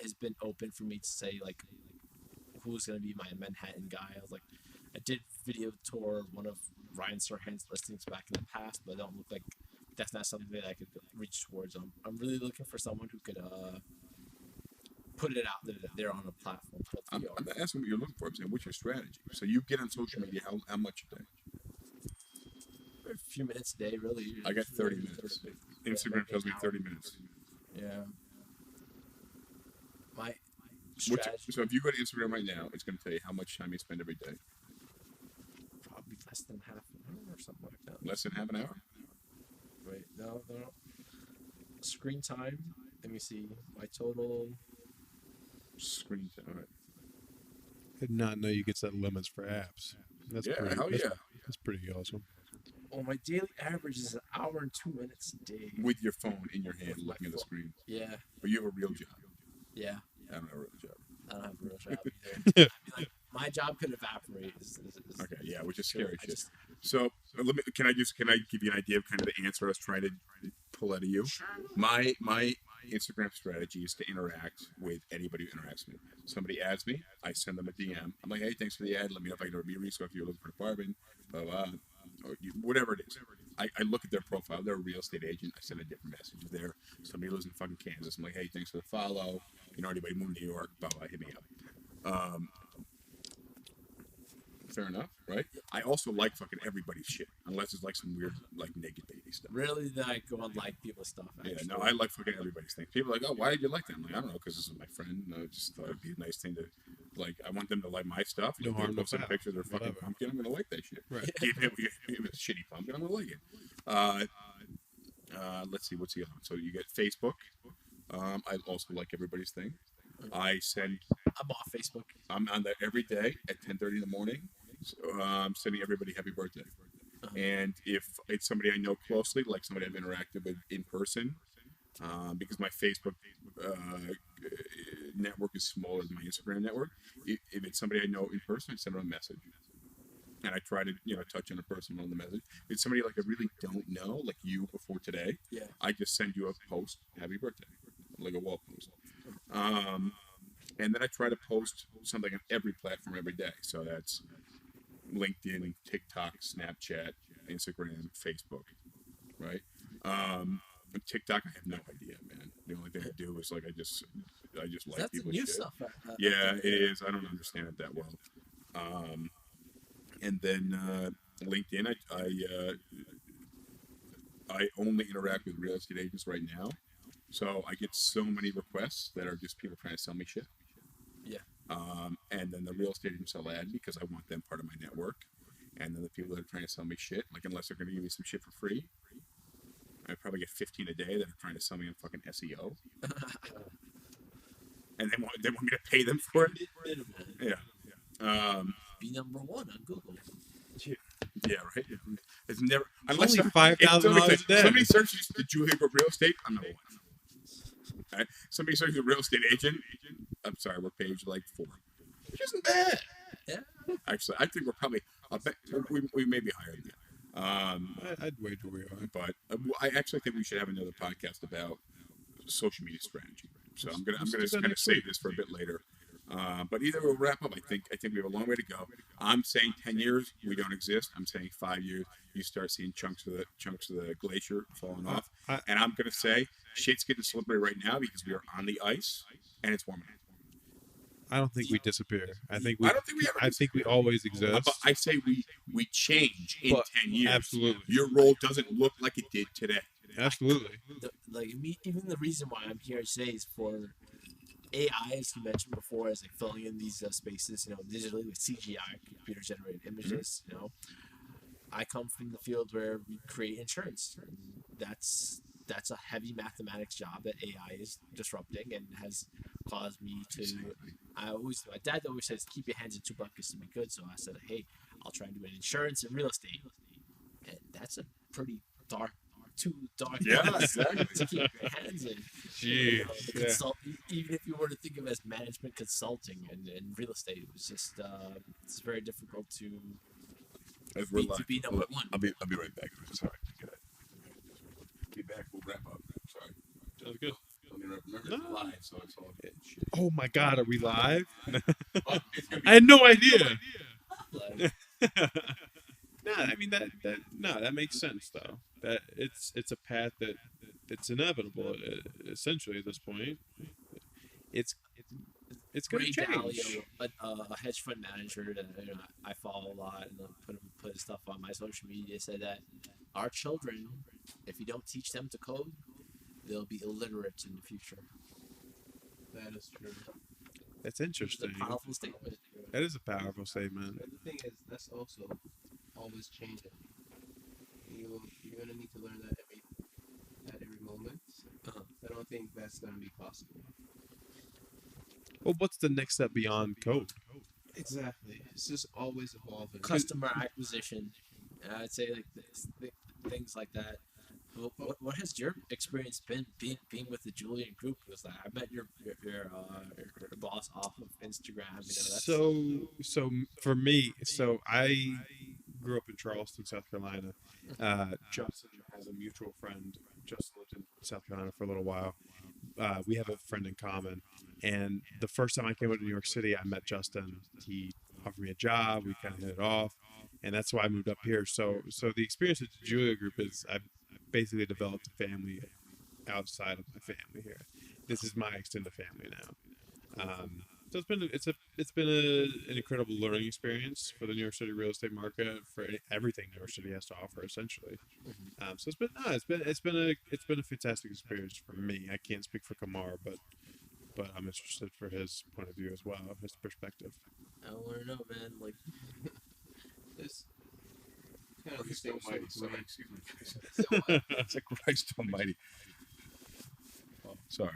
has been open for me to say like who's gonna be my Manhattan guy. I was like, I did video tour one of Ryan Serhan's listings back in the past, but I don't look like that's not something that I could reach towards. I'm really looking for someone who could put it out there that they're on a platform. I'm not asking what you're looking for. I'm saying, what's your strategy? So you get on social media how much a day? A few minutes a day, really. I got 30 minutes. Instagram tells me 30 minutes. Yeah. My strategy. So if you go to Instagram right now, it's going to tell you how much time you spend every day. Probably less than half an hour or something like that. Less than half an hour? Wait, no. Screen time. Let me see. My total. Screen time. All right. I did not know you could set limits for apps. That's That's pretty awesome. Well, my daily average is an hour and 2 minutes a day. With your phone in your hand, looking at the screen. Yeah. But you have a real job. Yeah. I don't have a real job. I don't have a real job either. I mean, like, my job could evaporate. Okay, yeah, which is scary shit. So can I give you an idea of kind of the answer I was trying to pull out of you? Sure. My Instagram strategy is to interact with anybody who interacts with me. Somebody adds me, I send them a DM. I'm like, hey, thanks for the ad. Let me know if I can be a resource if you're looking for an apartment, blah, blah, or whatever it is. I look at their profile. They're a real estate agent. I send a different message. There, somebody lives in fucking Kansas. I'm like, hey, thanks for the follow. Anybody moved to New York, blah, blah, hit me up. Fair enough, right? I also like fucking everybody's shit, unless it's like some weird, like naked baby stuff. Really, then I go and like people's stuff. Actually. Yeah, no, I like fucking everybody's things. People are like, oh, why did you like that? I'm like, I don't know, because this is my friend. I just thought it'd be a nice thing to, like, I want them to like my stuff. No harm, no some foul. picture of their fucking pumpkin. I'm gonna like that shit. Right. Give him a shitty pumpkin. I'm gonna like it. Let's see, what's the other one? So you get Facebook. I also like everybody's thing. I'm off Facebook. I'm on there every day at 10:30 in the morning. So, I'm sending everybody happy birthday. And if it's somebody I know closely, like somebody I've interacted with in person, because my Facebook network is smaller than my Instagram network, if it's somebody I know in person, I send them a message. and I try to touch on a person on the message. It's somebody like I really don't know, like you before today. Yeah. I just send you a post, happy birthday, like a wall post. And then I try to post something on every platform every day. So that's LinkedIn, TikTok, Snapchat, Instagram, Facebook, right? TikTok, I have no idea, man. The only thing I do is like I just like That's the people's new shit. stuff. Yeah, it is. I don't understand it that well. And then LinkedIn, I only interact with real estate agents right now, so I get so many requests that are just people trying to sell me shit. Yeah. And then the real estate agents I'll add because I want them part of my network. And then the people that are trying to sell me shit, like unless they're going to give me some shit for free, I probably get 15 a day that are trying to sell me on fucking SEO. And they want me to pay them for it. Yeah. Be number one on Google. Yeah, right. It's never unless Only $5,000 a day. Somebody searches DiGiulio Group Real Estate. I'm number one. Right? Somebody searches a real estate agent. I'm sorry, we're page like 4, which isn't bad. Yeah. Actually, I think we're probably we may be higher than that. I'd wager we are. But I actually think we should have another podcast about social media strategy. So I'm gonna kind of save this for a bit later. But either we'll wrap up. I think we have a long way to go. I'm saying 10 years we don't exist. I'm saying 5 years you start seeing chunks of the glacier falling off. And I'm gonna say shit's getting slippery right now because we are on the ice and it's warming. I don't think we disappear. I think we always exist. But I say we change in 10 years. Absolutely. Your role doesn't look like it did today. Absolutely. Even the reason why I'm here today is for AI, as you mentioned before, is like filling in these spaces, digitally with CGI, computer-generated images. I come from the field where we create insurance. And that's a heavy mathematics job that AI is disrupting and has caused me to. My dad always says, keep your hands in 2 buckets to be good. So I said, hey, I'll try and do an insurance and real estate, and that's a pretty too dark. Yeah, exactly. To keep your hands in. Even if you were to think of it as management consulting and real estate, it was just it's very difficult to be number one. I'll be right back. Sorry. Be back. We'll wrap up. Sorry. Sounds good. Remember it's live, so it's all good. Oh my God, are we live? I had no idea. No, I mean that makes sense though. That it's a path that's inevitable. Essentially, at this point, it's going to change. DiGiulio, a hedge fund manager that I follow a lot and put his stuff on my social media, said that our children, if you don't teach them to code, they'll be illiterate in the future. That is true. That's interesting. It's a powerful statement. That is a powerful statement. But the thing is, that's also always changing. You're gonna need to learn that at every moment. I don't think that's gonna be possible. Well, what's the next step beyond code? Exactly. It's just always evolving. Customer acquisition. I'd say like things like that. What has your experience been being with the DiGiulio Group? Because I met your boss off of Instagram. So for me, I grew up in Charleston, South Carolina. Justin has a mutual friend. Justin lived in South Carolina for a little while. We have a friend in common, and the first time I came out to New York City, I met Justin. He offered me a job. We kind of hit it off, and that's why I moved up here. So the experience with the DiGiulio Group is I've basically developed a family outside of my family here. This is my extended family now. So it's been an incredible learning experience for the New York City real estate market, for everything New York City has to offer, essentially. So it's been a fantastic experience for me. I can't speak for Kamar, but I'm interested for his point of view as well, his perspective. I want to know, man. Like, this kind of Christ thing. almighty. Sorry, excuse me. It's like Christ almighty. Sorry,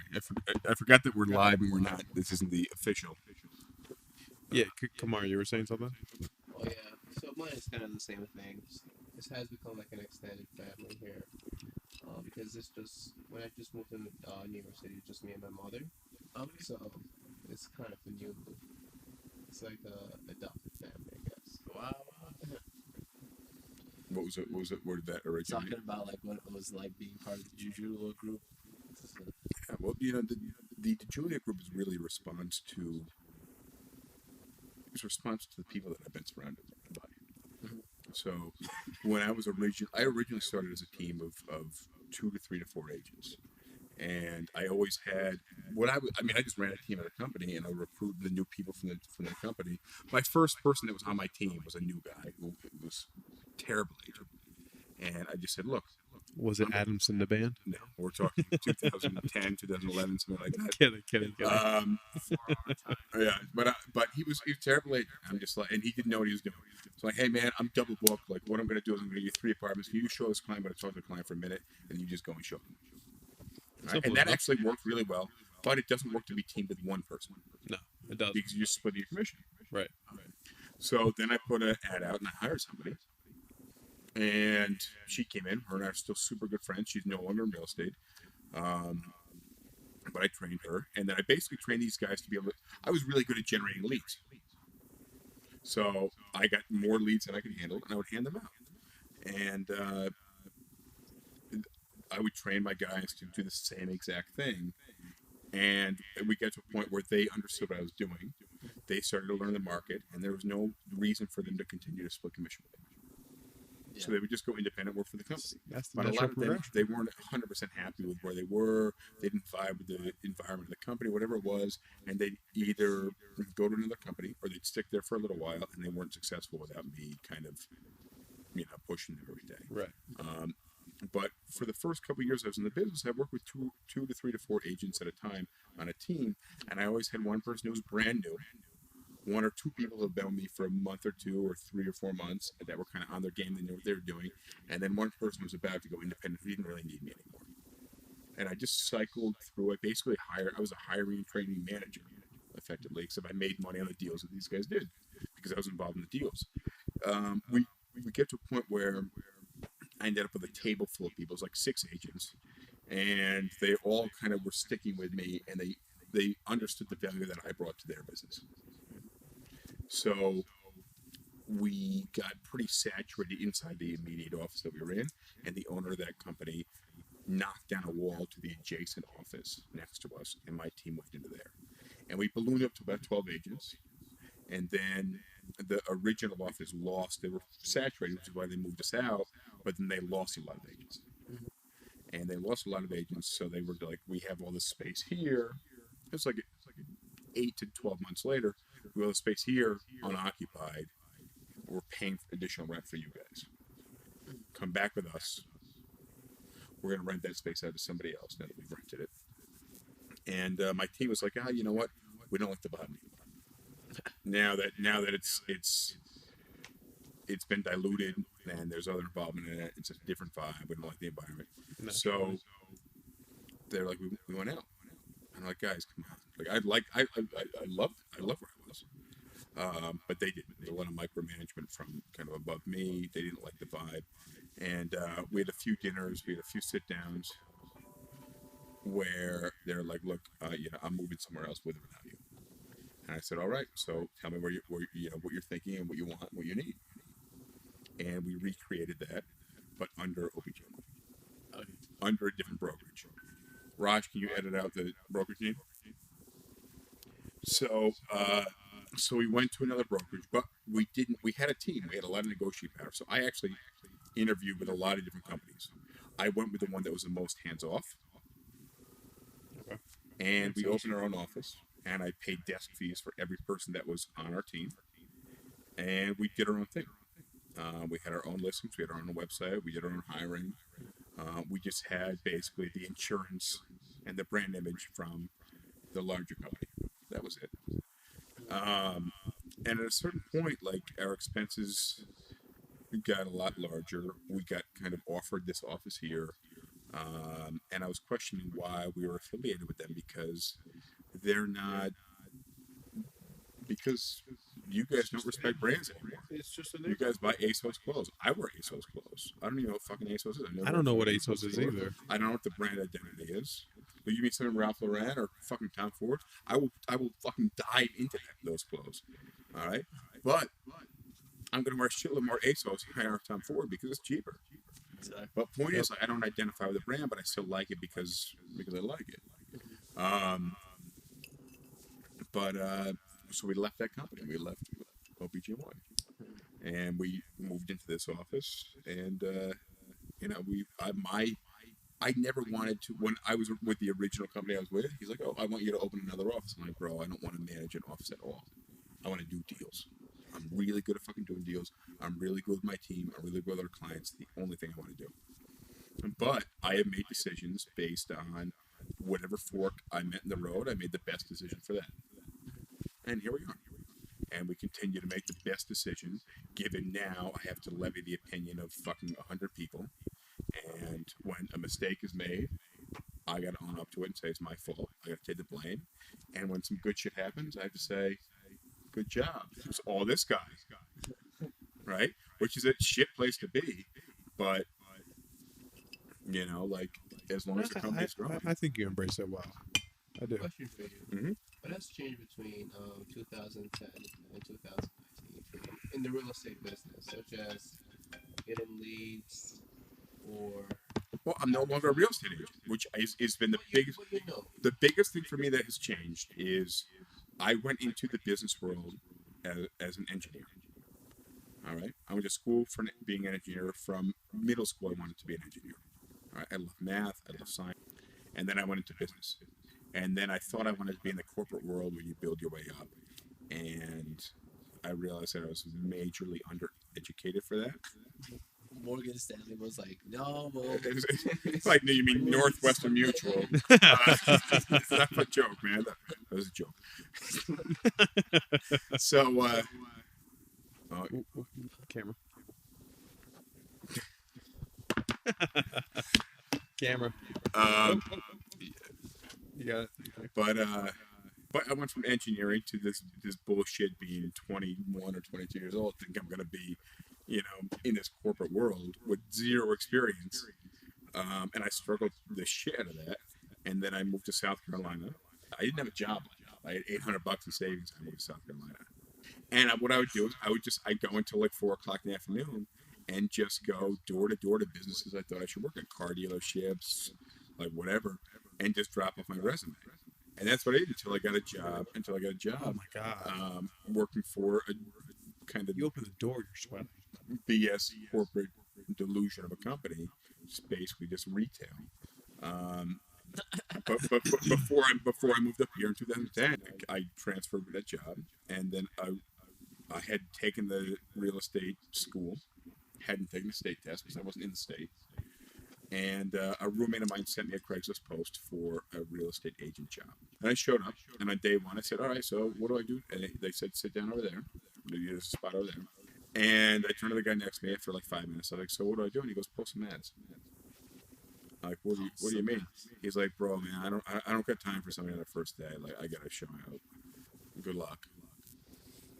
I forgot that we're live and we're not. This isn't the official. Yeah, Kamar, you were saying something? Oh yeah. So mine is kind of the same thing. This has become like an extended family here. Because when I just moved to New York City, it's just me and my mother. So it's kind of a new. It's like a adopted family, I guess. wow. What was it? Where did that originate? Talking about like what it was like being part of the DiGiulio Group. Yeah, well, the DiGiulio Group is really a response to the people that I've been surrounded by. So when I originally started as a team of 2 to 3 to 4 agents, and I always had I just ran a team at a company, and I recruited the new people from the company. My first person that was on my team was a new guy who was a terrible agent, and I just said, look. Was it Adamson the band? No, we're talking 2010, 2011, something like that. Kidding. Yeah, but he was terrible agent. I'm just like, and he didn't know what he was doing. So like, hey man, I'm double booked. Like, what I'm going to do is I'm going to give you 3 apartments. You show this client, but I talk to the client for a minute, and you just go and show them. Right? And that actually worked really well. But it doesn't work to be teamed with one person. No, it doesn't. Because you just split your commission. Right. So then I put an ad out and I hired somebody. And she came in. Her and I are still super good friends. She's no longer in real estate. But I trained her. And then I basically trained these guys to be able to... I was really good at generating leads. So I got more leads than I could handle, and I would hand them out. And I would train my guys to do the same exact thing. And we got to a point where they understood what I was doing. They started to learn the market, and there was no reason for them to continue to split commission with me. Yeah. So they would just go independent, work for the company. But a lot of them, they weren't 100% happy with where they were. They didn't vibe with the environment of the company, whatever it was. And they'd either go to another company or they'd stick there for a little while, and they weren't successful without me kind of, pushing them every day. Right. But for the first couple of years I was in the business, I worked with two to 3 to 4 agents at a time on a team. And I always had one person who was brand new. 1 or 2 people who have been with me for a month or 2 or 3 or 4 months that were kind of on their game. They knew what they were doing. And then one person was about to go independent who didn't really need me anymore. And I just cycled through it. Basically, I was a hiring and training manager, effectively, except I made money on the deals that these guys did because I was involved in the deals. We get to a point where I ended up with a table full of people. It was like 6 agents. And they all kind of were sticking with me, and they understood the value that I brought to their business. So we got pretty saturated inside the immediate office that we were in, and the owner of that company knocked down a wall to the adjacent office next to us, and my team went into there. And we ballooned up to about 12 agents, and then the original office lost. They were saturated, which is why they moved us out, but then they lost a lot of agents. And they lost a lot of agents, so they were like, we have all this space here. It's like 8 to 12 months later, we have the space here unoccupied. We're paying additional rent for you guys. Come back with us. We're going to rent that space out to somebody else now that we've rented it. And my team was like, you know what? We don't like the vibe anymore. Now that it's been diluted and there's other involvement in it, it's a different vibe. We don't like the environment. No. So they're like, we went out. And I'm like, guys, come on. Like I love where I was. But they didn't. There was a lot of micromanagement from kind of above me. They didn't like the vibe. And we had a few dinners, we had a few sit downs where they're like, look, I'm moving somewhere else with or without you. And I said, all right, so tell me what you're thinking and what you want and what you need. And we recreated that, but under OPG. Okay. Under a different brokerage. Raj, can you edit out the brokerage name? So we went to another brokerage, but we had a team. We had a lot of negotiating power. So I actually interviewed with a lot of different companies. I went with the one that was the most hands-off. Okay. And we opened our own office, and I paid desk fees for every person that was on our team. And we did our own thing. We had our own listings. We had our own website. We did our own hiring. We just had basically the insurance and the brand image from the larger company. That was it. And at a certain point, like, our expenses got a lot larger. We got kind of offered this office here. And I was questioning why we were affiliated with them because you guys don't respect brands anymore. It's just you guys buy ASOS clothes. I wear ASOS clothes. I don't even know what fucking ASOS is. I don't know what ASOS is either. I don't know what the brand identity is. But you mean something Ralph Lauren or fucking Tom Ford? I will fucking dive into those clothes. All right, but I'm going to wear a shitload more ASOS higher Tom Ford because it's cheaper. Exactly. But point is, like, I don't identify with the brand, but I still like it because I like it. So we left that company. We left OBGY, and we moved into this office. And I never wanted to. When I was with the original company I was with, he's like, "Oh, I want you to open another office." I'm like, "Bro, I don't want to manage an office at all. I want to do deals. I'm really good at fucking doing deals. I'm really good with my team. I'm really good with our clients. The only thing I want to do." But I have made decisions based on whatever fork I met in the road. I made the best decision for that. And here we are. And we continue to make the best decision, given now I have to levy the opinion of fucking 100 people. And when a mistake is made, I got to own up to it and say it's my fault. I got to take the blame. And when some good shit happens, I have to say, good job. It's all this guy. Right? Which is a shit place to be. But, like, as long as the company's growing. I think you embrace it well. I do. Question for you. Mm-hmm. What has changed between 2010 and 2019 in the real estate business, such as getting leads or? Well, I'm no longer a real estate agent, which has been the biggest. The biggest thing for me that has changed is I went into the business world as an engineer. All right, I went to school for being an engineer. From middle school, I wanted to be an engineer. All right, I love math, I love science, and then I went into business. And then I thought I wanted to be in the corporate world where you build your way up. And I realized that I was majorly undereducated for that. Morgan Stanley was like, no, well. It's like, no, you mean Northwestern Mutual. It's not a joke, man. That was a joke. So, camera. Camera. You got it. But I went from engineering to this bullshit being 21 or 22 years old. Think I'm going to be, in this corporate world with zero experience. And I struggled the shit out of that. And then I moved to South Carolina. I didn't have a job. I had $800 in savings. I moved to South Carolina. And what I would do is I'd go until like 4 o'clock in the afternoon and just go door to door to businesses I thought I should work at, car dealerships, like whatever, and just drop off my resume. And that's what I did until I got a job. Oh my God. Working for a kind of You open the door, you're sweating. BS corporate delusion of a company, just basically just retail. But before I moved up here in 2010, I transferred with that job, and then I had taken the real estate school, hadn't taken the state test because I wasn't in the state, and a roommate of mine sent me a Craigslist post for a real estate agent job. And I showed up, and on day one I said, all right, so what do I do? And they said, sit down over there. There's a spot over there. And I turned to the guy next to me after like 5 minutes. I was like, so what do I do? And he goes, post some ads. I'm like, what do you mean? He's like, bro, man, I don't got time for somebody on the first day. Like, I gotta show out. Good luck.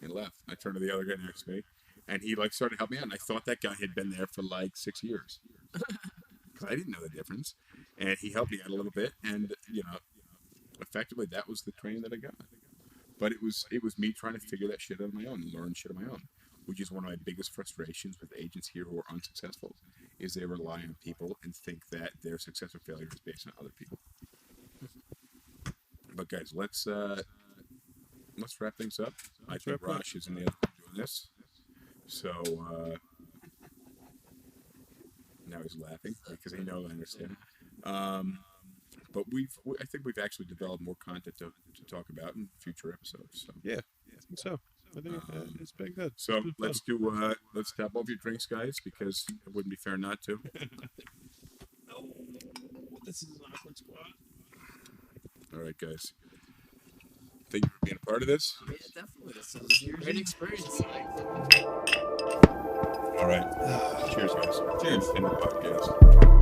He left. I turned to the other guy next to me, and he like started to help me out. And I thought that guy had been there for like 6 years, because I didn't know the difference. And he helped me out a little bit, and effectively that was the training that I got. But it was me trying to figure that shit out on my own and learn shit on my own, which is one of my biggest frustrations with agents here who are unsuccessful, is they rely on people and think that their success or failure is based on other people. But guys, let's wrap things up. I think Rosh is in the other room doing this. So now he's laughing because he knows I understand. But I think we've actually developed more content to talk about in future episodes. So. Yeah, I think so. I think it's been good. So let's tap off your drinks, guys, because it wouldn't be fair not to. No, this is an awkward squad. All right, guys. Thank you for being a part of this. Yeah, definitely. This was a great experience. All right. Cheers, guys. Cheers. End the podcast.